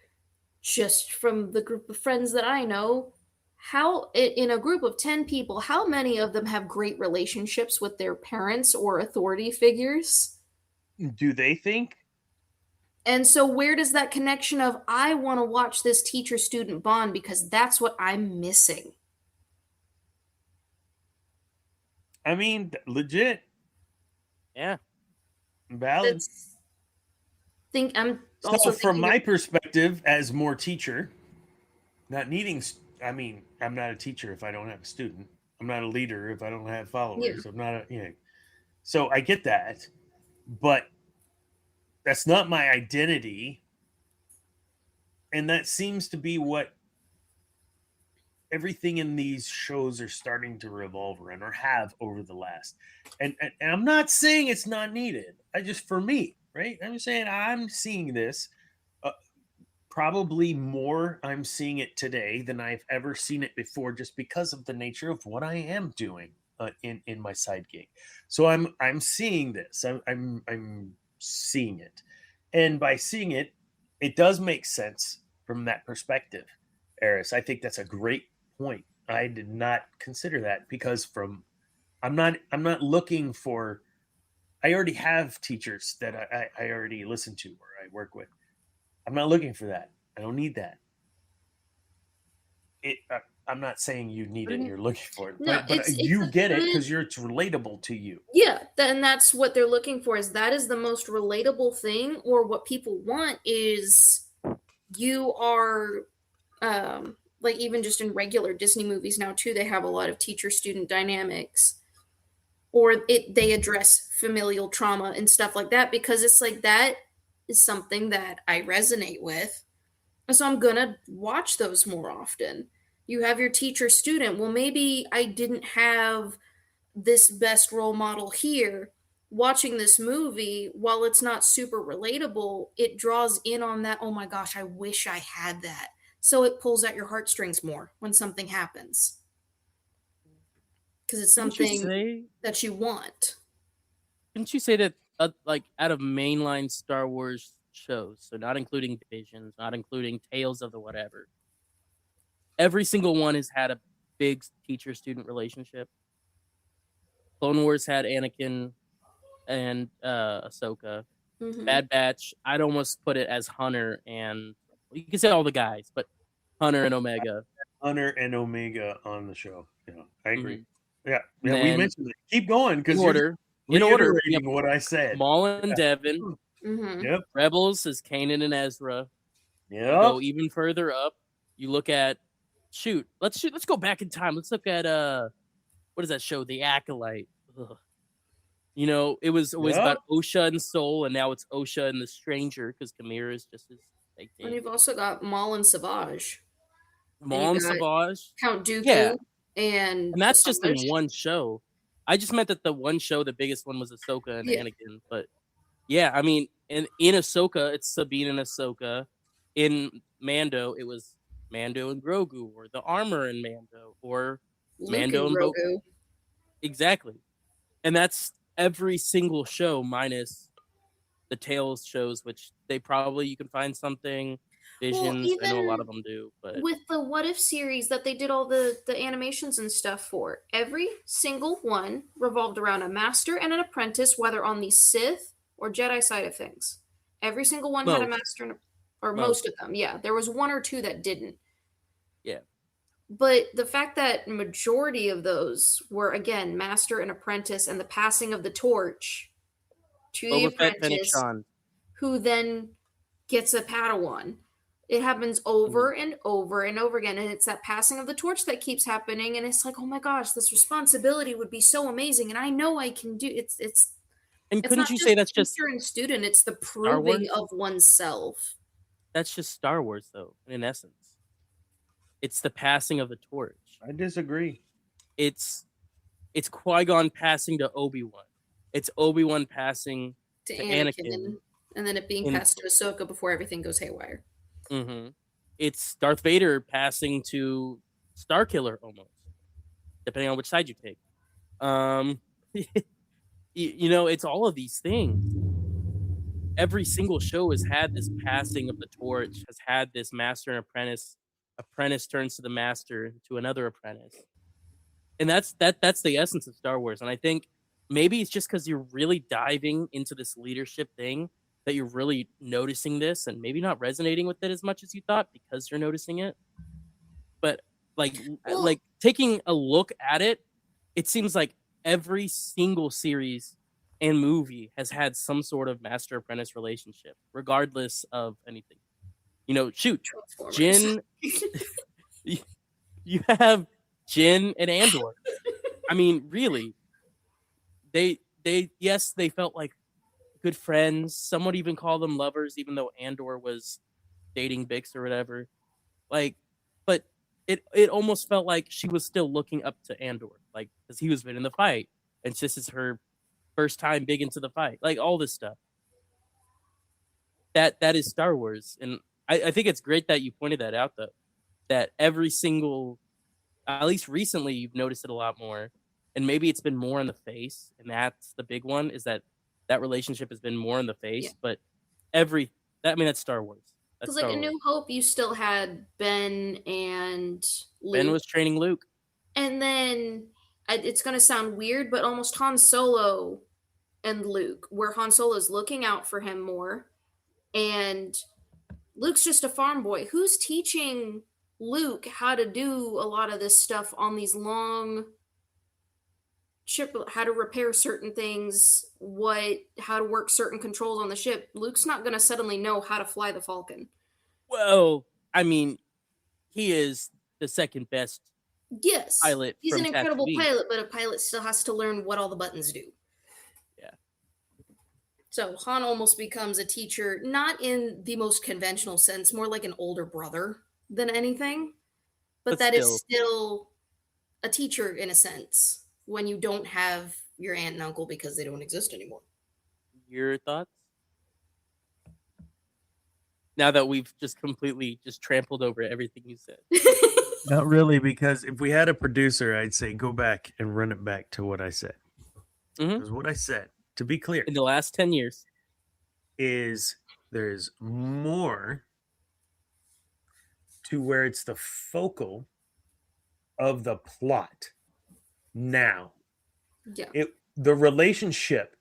just from the group of friends that I know, how in a group of 10 people, how many of them have great relationships with their parents or authority figures? Do they think? And so where does that connection of I want to watch this teacher student bond because that's what I'm missing? I mean, legit. Yeah. Valid. I'm So also from thinking my of- perspective as more teacher, not needing, I mean, I'm not a teacher if I don't have a student. I'm not a leader if I don't have followers. I'm not a, so I get that, but that's not my identity. And that seems to be what everything in these shows are starting to revolve around or have over the last. And I'm not saying it's not needed. I just, for me, right? I'm just saying I'm seeing this probably more. I'm seeing it today than I've ever seen it before, just because of the nature of what I am doing in my side gig. So I'm seeing this. I'm seeing it, and by seeing it, it does make sense from that perspective. Eris, I think that's a great point. I did not consider that because I'm not looking for. I already have teachers that I already listen to or I work with. I'm not looking for that. I don't need that. I'm not saying you need it and you're looking for it, No, but it's you a get it good- because it's relatable to you. Yeah, and that's what they're looking for. Is that is the most relatable thing, or what people want is you are, like even just in regular Disney movies now too, they have a lot of teacher-student dynamics, or they address familial trauma and stuff like that because it's like that is something that I resonate with, and so I'm gonna watch those more often. You have your teacher-student. Well, maybe I didn't have this best role model here. Watching this movie, while it's not super relatable, it draws in on that. Oh my gosh, I wish I had that. So it pulls at your heartstrings more when something happens because it's something that you want. Didn't you say that like out of mainline Star Wars shows, so not including Visions, not including Tales of the whatever, every single one has had a big teacher-student relationship? Clone Wars had Anakin and Ahsoka. Mhm. Bad Batch, I'd almost put it as Hunter and you can say all the guys, but Hunter and Omega. Hunter and Omega on the show. Yeah, I agree. Yeah, And we then mentioned it. Keep going because in you're order, we have reiterating what I said. Maul and Devin. Mhm. Yep. Rebels is Kanan and Ezra. Yep. You go even further up. You look at Let's go back in time. Let's look at what is that show? The Acolyte. Ugh. You know, it was always about Osha and Soul, and now it's Osha and the Stranger because Kamira is just his fake And name. you've also got Maul and Savage. Maul and got Savage. Count Dooku. Yeah. and that's the just in summers. one show. I just meant that the one show, the biggest one was Ahsoka and Yeah. Anakin. But yeah, I mean, in Ahsoka, it's Sabine and Ahsoka. In Mando, it was Mando and Grogu, or the armor in Mando, or Luke Mando and and Grogu. Exactly. And that's every single show minus the Tales shows, which they probably you can find something. Visions, I know a lot of them do, but With the What If series that they did all the animations and stuff for, every single one revolved around a master and an apprentice, whether on the Sith or Jedi side of things. Every single one had a master and or most of them. Yeah, there was one or two that didn't. Yeah. But the fact that majority of those were again master and apprentice, and the passing of the torch to the Boba Fett, Fennec apprentice, Shand. who then gets a Padawan. It happens over and over and over again, and it's that passing of the torch that keeps happening. And it's like, oh my gosh, this responsibility would be so amazing, and I know I can do it. And It's couldn't not you just say that's just teacher and student; it's the Wars? proving of oneself. That's just Star Wars, though, in essence. It's the passing of the torch. I disagree. It's Qui-Gon passing to Obi-Wan. It's Obi-Wan passing To to Anakin, and then it being And- passed to Ahsoka before everything goes haywire. Mm-hmm. It's Darth Vader passing to Starkiller, almost, depending on which side you take. You know, it's all of these things. Every single show has had this passing of the torch, has had this master and apprentice. Apprentice turns to the master, to another apprentice, and that's the essence of Star Wars. And I think maybe it's just because you're really diving into this leadership thing that you're really noticing this, and maybe not resonating with it as much as you thought because you're noticing it. But like taking a look at it, it seems like every single series and movie has had some sort of master apprentice relationship, regardless of anything. You know, shoot, Jin. You have Jin and Andor. I mean, really, they yes, they felt like good friends. Some would even call them lovers, even though Andor was dating Bix or whatever. Like, but it almost felt like she was still looking up to Andor, like, because he was been in the fight, and this is her first time big into the fight. Like, all this stuff. That is Star Wars, and I think it's great that you pointed that out, though. That every single, at least recently, you've noticed it a lot more, and maybe it's been more in the face, and that's the big one, is that relationship has been more in the face. Yeah. But that's Star Wars. That's Because like Star in Wars. New Hope, you still had Ben and Luke. Ben was training Luke. And then it's going to sound weird, but almost Han Solo and Luke, where Han Solo's looking out for him more, and Luke's just a farm boy. Who's teaching Luke how to do a lot of this stuff on these long ship, how to repair certain things, how to work certain controls on the ship? Luke's not going to suddenly know how to fly the Falcon. Well, I mean, he is the second best Yes, pilot. he's from an incredible Tatooine. pilot, but a pilot still has to learn what all the buttons do. Yeah. So Han almost becomes a teacher, not in the most conventional sense, more like an older brother than anything. But that is still a teacher in a sense when you don't have your aunt and uncle because they don't exist anymore. Your thoughts? Now that we've just completely just trampled over everything you said. Not really, because if we had a producer, I'd say go back and run it back to what I said. Mhm. Because what I said, to be clear, In the last 10 years. is there's more to where it's the focal of the plot now. Yeah. The relationship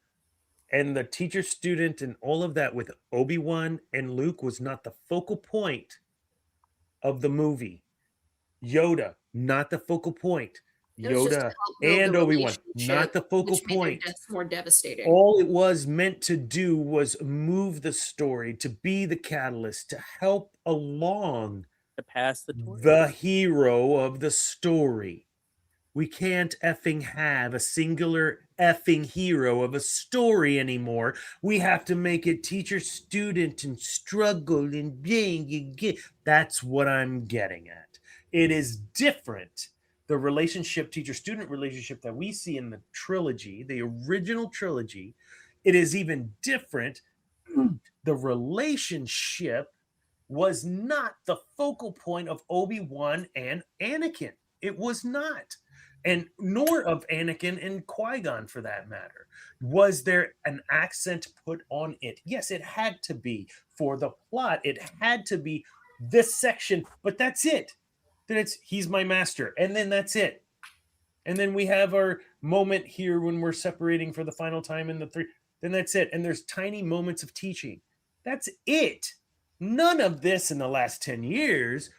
and the teacher student and all of that with Obi-Wan and Luke was not the focal point of the movie. Yoda, not the focal point. It was just to Yoda help build and the Obi-Wan, relationship, not the focal which made their point. deaths more devastating. All it was meant to do was move the story, to be the catalyst, to help along To pass the torch. the hero of the story. We can't effing have a singular effing hero of a story anymore. We have to make it teacher student and struggle and being. That's what I'm getting at. It is different the relationship, teacher-student relationship that we see in the trilogy, the original trilogy, it is even different. The relationship was not the focal point of Obi-Wan and Anakin. It was not. And nor of Anakin and Qui-Gon for that matter. Was there an accent put on it? Yes, it had to be for the plot. It had to be this section, but that's it. Then it's he's my master, and then that's it. And then we have our moment here when we're separating for the final time in the 3. Then that's it. And there's tiny moments of teaching. That's it. None of this in the last 10 years,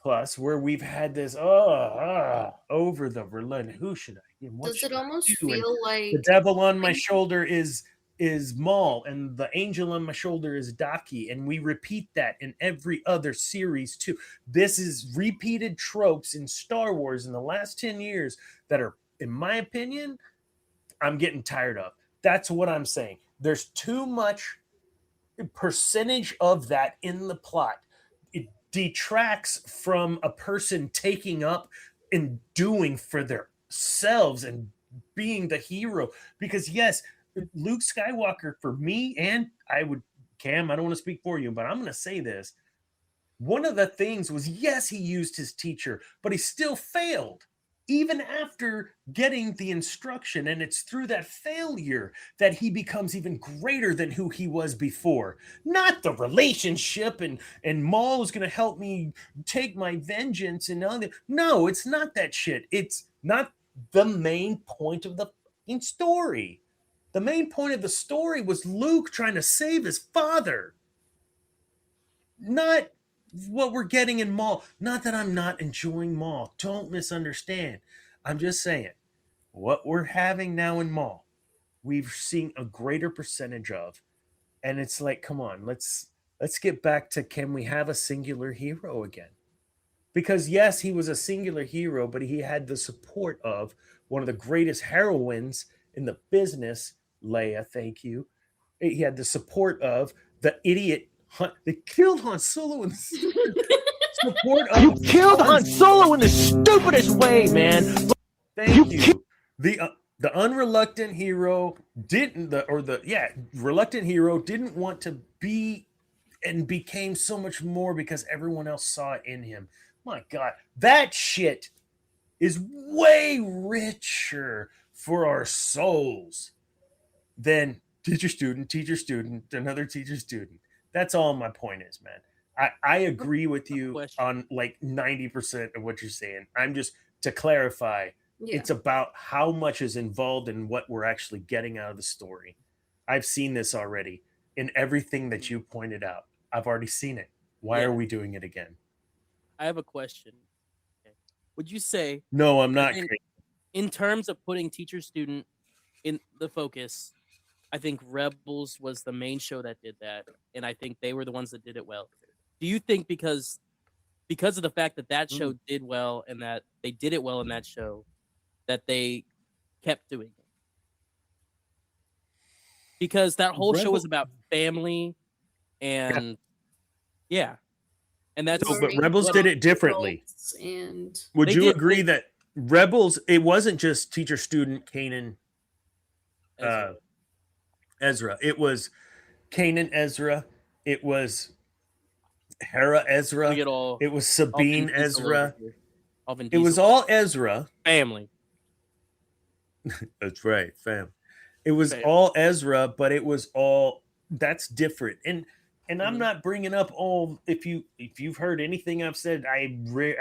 plus where we've had this over the relent. Who should I? Does it almost feel like the devil on my shoulder is Maul, and the angel on my shoulder is Daki, and we repeat that in every other series too. This is repeated tropes in Star Wars in the last 10 years that are, in my opinion, I'm getting tired of. That's what I'm saying. There's too much percentage of that in the plot. It detracts from a person taking up and doing for themselves and being the hero. Because yes, Luke Skywalker, for me, and Cam, I don't want to speak for you, but I'm going to say this. One of the things was, yes, he used his teacher, but he still failed. Even after getting the instruction, and it's through that failure that he becomes even greater than who he was before. Not the relationship and Maul is going to help me take my vengeance and all that. No, it's not that shit. It's not the main point of the story. The main point of the story was Luke trying to save his father. Not what we're getting in Maul. Not that I'm not enjoying Maul. Don't misunderstand. I'm just saying what we're having now in Maul, we've seen a greater percentage of, and it's like, come on, let's get back to, can we have a singular hero again? Because yes, he was a singular hero, but he had the support of one of the greatest heroines in the business, Leia. Thank you. He had the support of the idiot. They killed Han Solo in the support of. You killed Han Solo in the stupidest way, man. Thank you. The unreluctant hero reluctant hero didn't want to be, and became so much more because everyone else saw it in him. My God, that shit is way richer for our souls than teacher student, another teacher student. That's all my point is, man. I agree with you on like 90% of what you're saying. I'm just, to clarify, it's about how much is involved in what we're actually getting out of the story. I've seen this already in everything that you pointed out. I've already seen it. Why are we doing it again? I have a question. Okay. Would you say... No, I'm not. In terms of putting teacher-student in the focus, I think Rebels was the main show that did that, and I think they were the ones that did it well. Do you think because of the fact that that show did well and that they did it well in that show, that they kept doing it? Because that whole show was about family and and that's but Rebels did it differently. And would you agree that Rebels, it wasn't just teacher student Kanan Ezra. It was Kanan Ezra. It was Hera Ezra. It was Sabine Ezra. It was all Ezra. Family. That's right, fam. It was all Ezra, but it was all, that's different. And I'm not bringing up all, if you've heard anything I've said, I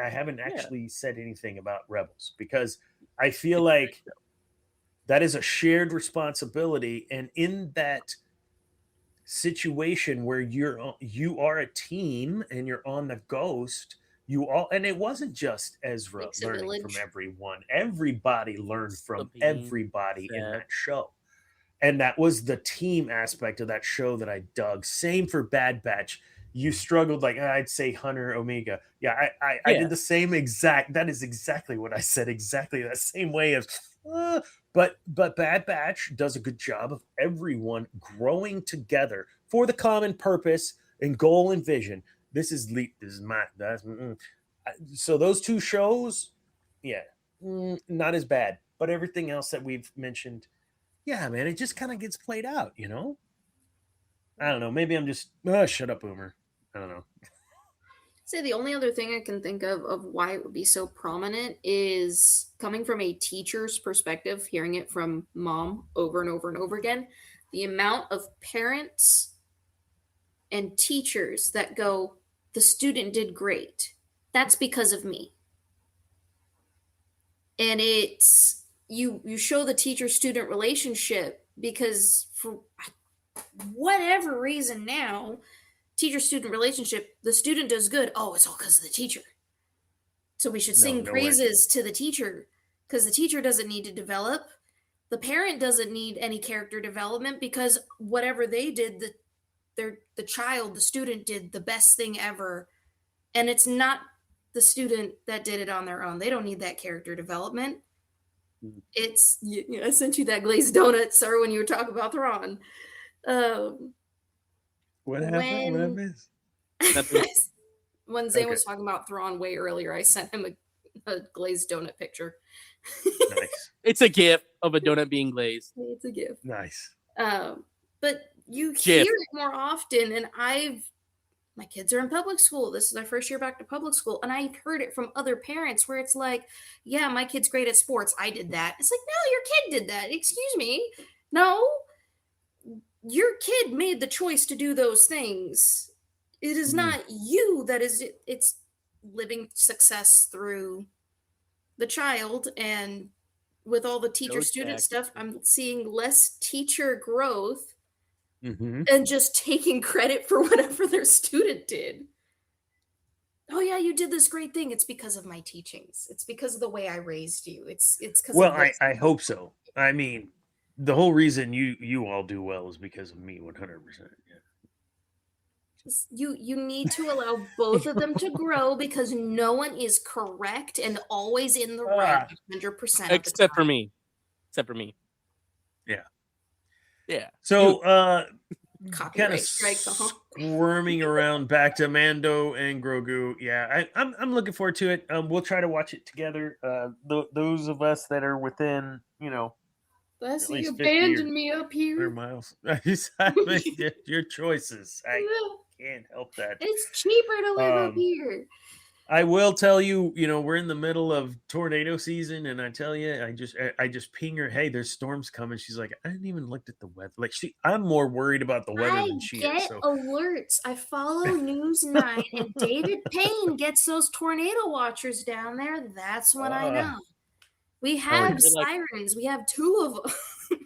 haven't actually said anything about Rebels, because I feel like that is a shared responsibility, and in that situation where you are a team and you're on the Ghost, and it wasn't just Ezra learning from everyone. Everybody learned from everybody in that show. And that was the team aspect of that show that I dug. Same for Bad Batch. You struggled, like I'd say Hunter Omega. Yeah, I did the same exact. That is exactly what I said. Exactly that same way as. But Bad Batch does a good job of everyone growing together for the common purpose and goal and vision. So those two shows, not as bad. But everything else that we've mentioned, yeah, man, it just kind of gets played out, you know? I don't know. Maybe I'm just, shut up, Boomer. I don't know. Say the only other thing I can think of why it would be so prominent is coming from a teacher's perspective, hearing it from mom over and over and over again. The amount of parents and teachers that go, the student did great. That's because of me. And it's you show the teacher-student relationship because for whatever reason now, teacher-student relationship, the student does good. Oh, it's all because of the teacher. So we should sing praises to the teacher because the teacher doesn't need to develop. The parent doesn't need any character development because whatever they did, the child, the student did the best thing ever. And it's not the student that did it on their own. They don't need that character development. It's, I sent you that glazed donut, sir, when you were talking about Thrawn. What happened? When Zane was talking about Thrawn way earlier, I sent him a glazed donut picture. Nice. It's a gif of a donut being glazed. It's a gift. Nice. But you hear it more often, and my kids are in public school. This is our first year back to public school, and I've heard it from other parents where it's like, yeah, my kid's great at sports. I did that. It's like, no, your kid did that. Excuse me. No, your kid made the choice to do those things. It is not you that is it's living success through the child. And with all the teacher student stuff, I'm seeing less teacher growth and just taking credit for whatever their student did. Oh yeah, you did this great thing. It's because of my teachings. It's because of the way I raised you. It's because I hope so. I mean, the whole reason you all do well is because of me, 100%. Yeah. You need to allow both of them to grow because no one is correct and always in the right 100%. Except for me. Yeah. Yeah. So kind of squirming around back to Mando and Grogu. Yeah, I'm looking forward to it. We'll try to watch it together. Those of us that are within, Bless you, abandoned me up here. Miles. Your choices. I can't help that. It's cheaper to live up here. I will tell you, we're in the middle of tornado season, and I tell you, I just ping her, hey, there's storms coming. She's like, I didn't even look at the weather. Like I'm more worried about the weather than she is. I get alerts. I follow News 9, and David Payne gets those tornado watchers down there. That's when I know. We have sirens. We have 2 of them.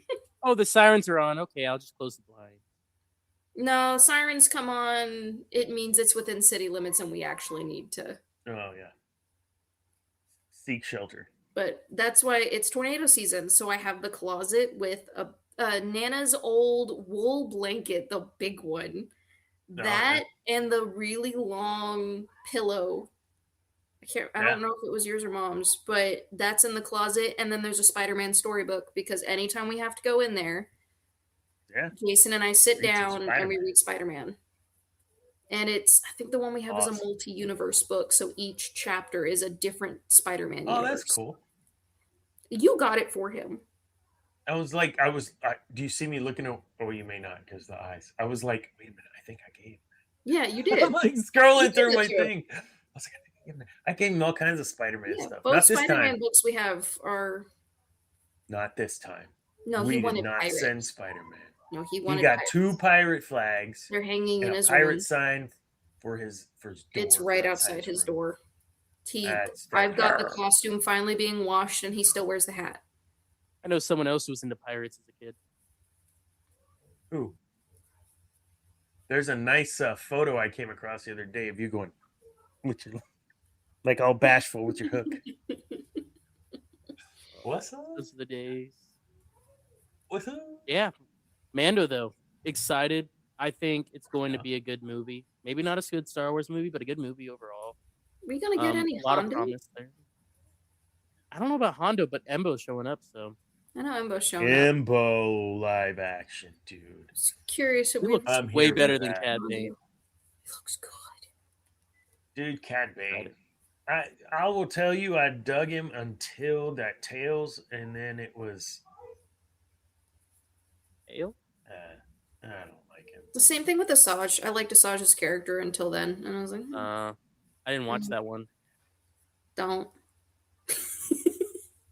Oh, the sirens are on. Okay, I'll just close the blind. No, sirens come on. It means it's within city limits, and we actually need to. Oh yeah. Seek shelter. But that's why it's tornado season. So I have the closet with a Nana's old wool blanket, the big one, and the really long pillow. I don't know if it was yours or mom's, but that's in the closet. And then there's a Spider-Man storybook because anytime we have to go in there, Jason and I sit down and we read Spider-Man. And I think the one we have is a multi-universe book, so each chapter is a different Spider-Man universe. Oh, that's cool. You got it for him. Do you see me looking at, you may not because the eyes. I was like, wait a minute, I think I gave. Yeah, you did. I'm like scrolling through my thing. I was like, I gave him all kinds of Spider-Man stuff. Both Not this Spider-Man time. books we have are... Not this time. No, we he wanted did not pirate. send Spider-Man. No, he wanted. He got pirates. 2 pirate flags. They're hanging in his pirate room. sign for his door. It's right outside his door. I've got the costume finally being washed, and he still wears the hat. I know someone else who was into pirates as a kid. Who? There's a nice photo I came across the other day of you going, like all bashful with your hook. What's up? Those are the days. What's up? Yeah. Mando, though. Excited. I think it's going to be a good movie. Maybe not a good Star Wars movie, but a good movie overall. Are we going to get any a lot Hondo? of promise there. I don't know about Hondo, but Embo's showing up, so. I know Embo's showing up. Embo live action, dude. Just curious if he looks way better than Cad Bane. He looks good. Dude, Cad Bane. I will tell you, I dug him until that tails, and then it was. Ale? I don't like him. The same thing with Asajj. I liked Asajj's character until then, and I was like, I didn't watch that one. don't.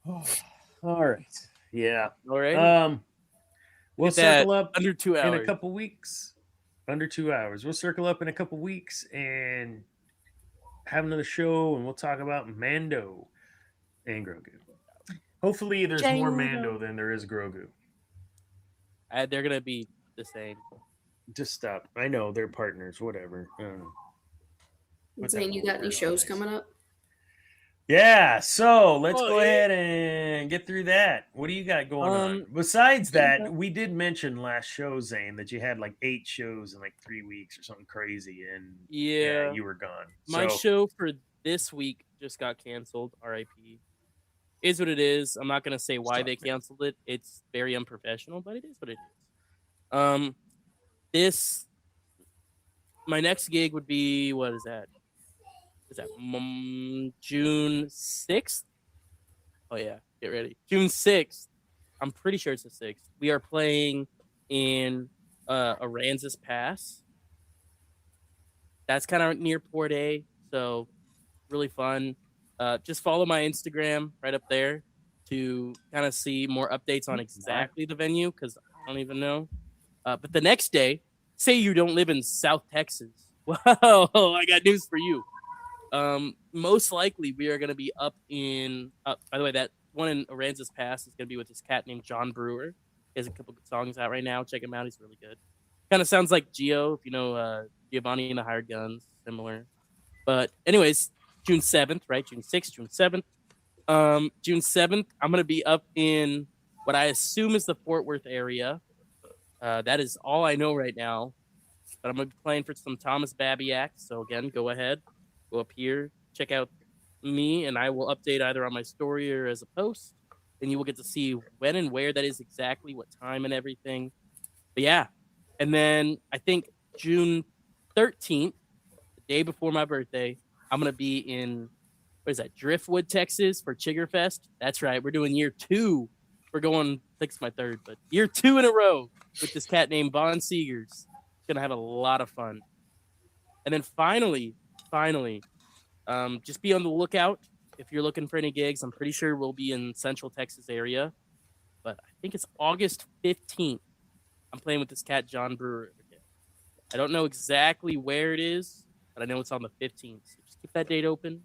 All right. Yeah. All right. We'll Get that circle up under 2 in hours. a couple weeks. Under 2 hours. We'll circle up in a couple weeks and have another show, and we'll talk about Mando and Grogu. Hopefully, there's more Mando than there is Grogu. They're gonna be the same. Just stop. I know they're partners. Whatever. Zane, you got any shows coming up? Yeah, so let's Oh, go yeah. ahead and get through that. What do you got going on? Besides that, we did mention last show, Zane, that you had like 8 shows in like 3 weeks or something crazy, and Yeah. you were gone. My So- show for this week just got canceled. RIP. Is what it is. I'm not gonna say why they canceled it. It's very unprofessional, but it is what it is. My next gig would be, what is that? Is that June 6th? Oh yeah, get ready. June 6th. I'm pretty sure it's the 6th. We are playing in Aransas Pass. That's kind of near Port A, so really fun. Just follow my Instagram right up there to kind of see more updates on exactly the venue, because I don't even know. But the next day, say you don't live in South Texas. Whoa, I got news for you. Most likely we are going to be up in, by the way, that one in Aransas Pass is going to be with this cat named John Brewer. He has a couple good songs out right now. Check him out. He's really good. Kind of sounds like Gio, if you know Giovanni and the Hired Guns, similar. But anyways, June 7th, right? June 6th, June 7th. June 7th, I'm going to be up in what I assume is the Fort Worth area. That is all I know right now. But I'm going to be playing for some Thomas Babiak. So again, go ahead. Go up here. Check out me, and I will update either on my story or as a post. And you will get to see when and where that is exactly, what time and everything. But yeah. And then I think June 13th, the day before my birthday, I'm going to be in, what is that, Driftwood, Texas for Chiggerfest. That's right. We're doing year 2. We're going, I think it's my 3rd, but year 2 in a row with this cat named Von Seegers. It's going to have a lot of fun. And then finally, just be on the lookout if you're looking for any gigs. I'm pretty sure we'll be in Central Texas area, but I think it's August 15th. I'm playing with this cat, John Brewer. I don't know exactly where it is, but I know it's on the 15th. So just keep that date open.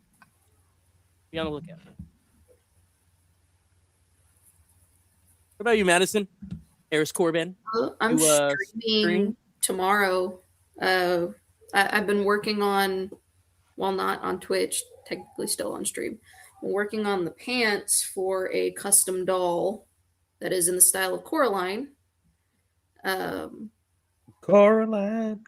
Be on the lookout. What about you, Madison? Harris Corbin? I'm You, streaming stream? tomorrow. I've been working on, well, not on Twitch, technically still on stream. I'm working on the pants for a custom doll that is in the style of Coraline. Coraline.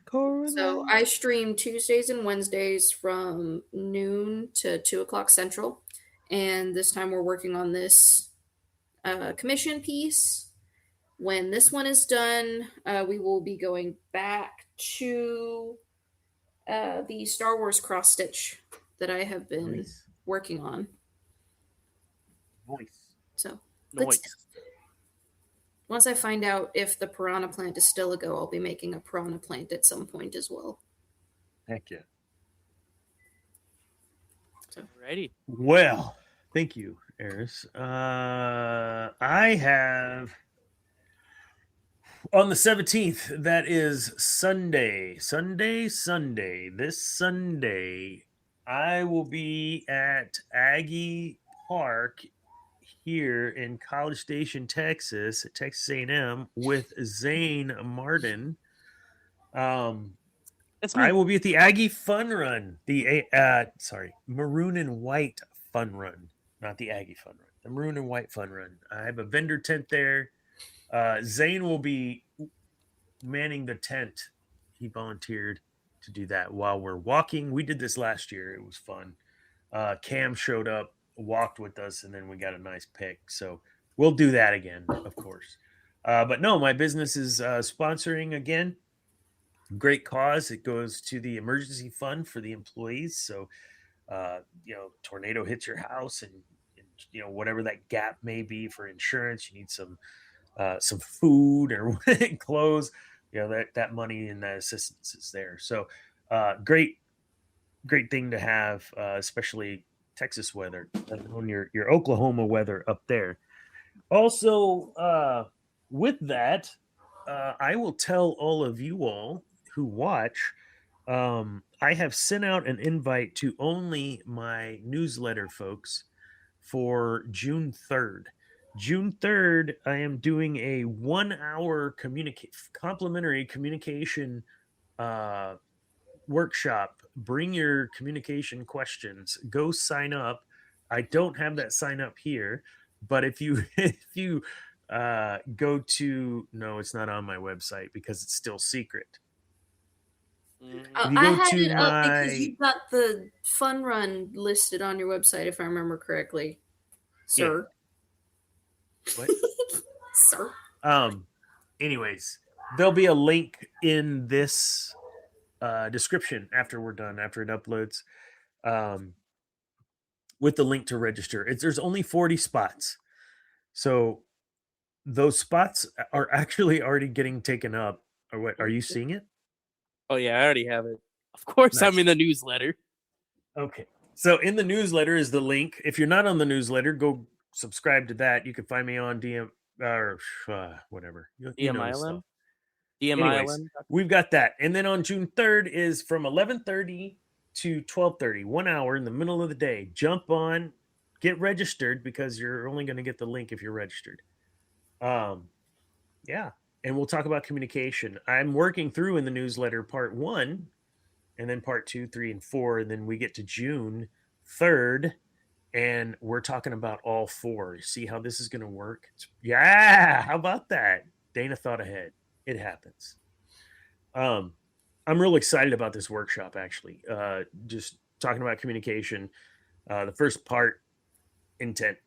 So I stream Tuesdays and Wednesdays from noon to 2 o'clock Central. And this time we're working on this commission piece. When this one is done, we will be going back to the Star Wars cross stitch that I have been working on. Nice. So Noise. once I find out if the piranha plant is still a go, I'll be making a piranha plant at some point as well. Heck yeah. Alrighty. Well, thank you, Eris. I have on the 17th, that is Sunday. This Sunday, I will be at Aggie Park here in College Station, Texas, at Texas A&M with Zane Martin. That's me. I will be at the Aggie Fun Run, the Maroon and White Fun Run, not the Aggie Fun Run, the Maroon and White Fun Run. I have a vendor tent there. Zane will be manning the tent. He volunteered to do that while we're walking. We did this last year. It was fun. Cam showed up, walked with us, and then we got a nice pic. So we'll do that again, of course. But no, my business is sponsoring again. Great cause. It goes to the emergency fund for the employees. So tornado hits your house, and whatever that gap may be for insurance, you need some food or clothes. That money and that assistance is there. So great thing to have, especially Texas weather, let alone your Oklahoma weather up there. Also, with that, I will tell all of you all who watch, I have sent out an invite to only my newsletter folks for June 3rd. June 3rd, I am doing a 1-hour complimentary communication workshop. Bring your communication questions. Go sign up. I don't have that sign up here, but if you go to, no, it's not on my website because it's still secret. Mhm. You I go had to it up because my- you got the fun run listed on your website, if I remember correctly, sir. What? Sir. Anyways, there'll be a link in this description after we're done, after it uploads, with the link to register. There's only 40 spots, so those spots are actually already getting taken up. Or what? Are you seeing it? Oh yeah, I already have it. Of course, I'm Nice. in the newsletter. Okay. So in the newsletter is the link. If you're not on the newsletter, go subscribe to that. You can find me on DM or whatever. You know the stuff. Anyways, DMILM. we've got that. And then on June 3rd is from 11:30 to 12:30, 1 hour in the middle of the day. Jump on, get registered because you're only going to get the link if you're registered. Yeah. And we'll talk about communication. I'm working through in the newsletter part 1, and then part 2, 3, and 4. And then we get to June 3rd, and we're talking about all 4. See how this is going to work? Yeah. How about that? Dana thought ahead. It happens. I'm real excited about this workshop, actually. Just talking about communication. The first part, intent.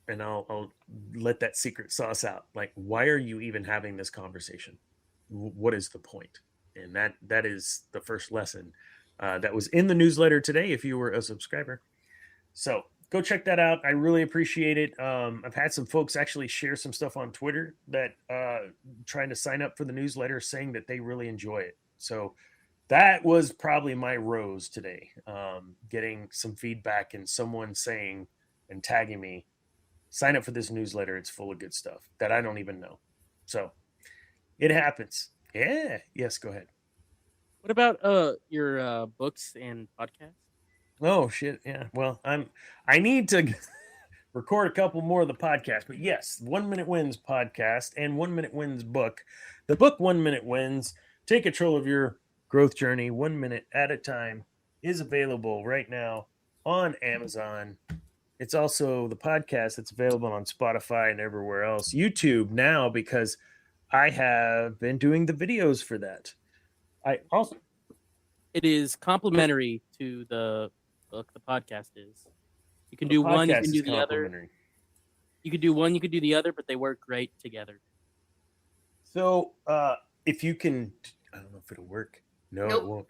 And I'll let that secret sauce out. Like, why are you even having this conversation? What is the point? And that is the first lesson that was in the newsletter today if you were a subscriber. So go check that out. I really appreciate it. I've had some folks actually share some stuff on Twitter that trying to sign up for the newsletter, saying that they really enjoy it. So that was probably my rose today, getting some feedback and someone saying and tagging me, sign up for this newsletter. It's full of good stuff that I don't even know. So it happens. Yeah. Yes, go ahead. What about your books and podcasts? Oh shit. Yeah. Well, I need to record a couple more of the podcasts, but yes, 1 Minute Wins podcast and 1 Minute Wins book. The book 1 Minute Wins, Take Control of Your Growth Journey 1 minute at a time, is available right now on Amazon. It's also the podcast that's available on Spotify and everywhere else. YouTube now, because I have been doing the videos for that. I also It is complementary to the book. The podcast is. You can do one, you can do the other. You could do one, you could do the other, but they work great together. So if you can, I don't know if it'll work. No, Nope. it won't.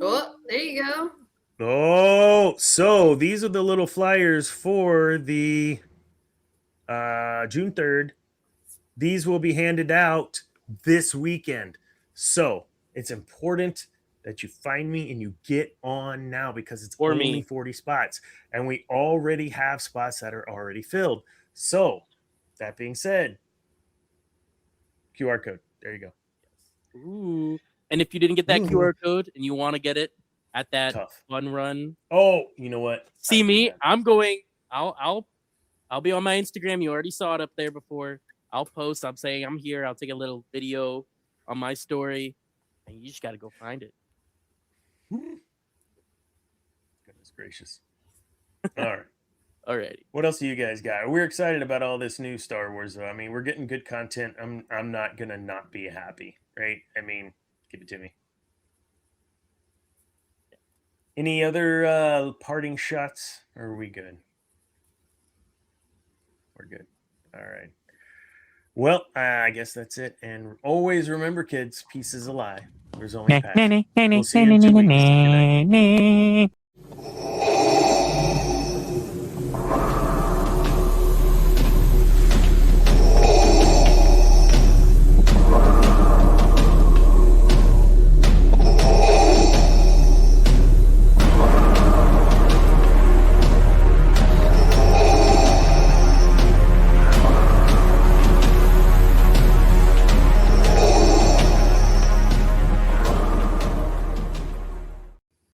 Oh, there you go. Oh, so these are the little flyers for the June 3rd. These will be handed out this weekend. So it's important that you find me and you get on now, because it's only 40 spots. And we already have spots that are already filled. So that being said, QR code. There you go. Ooh. And if you didn't get that Ooh. QR code and you want to get it at that Tough. fun run, Oh, you know what? see me. I'm going. I'll be on my Instagram. You already saw it up there before. I'll post. I'm saying I'm here. I'll take a little video on my story, and you just got to go find it. Goodness gracious. All right. Alrighty. What else do you guys got? We're excited about all this new Star Wars, though. I mean, we're getting good content. I'm not gonna not be happy, right? I mean, give it to me. Any other parting shots? Or are we good? We're good. All right. Well, I guess that's it. And always remember, kids, peace is a lie. There's only passion. We'll see you in 2 weeks. Good night.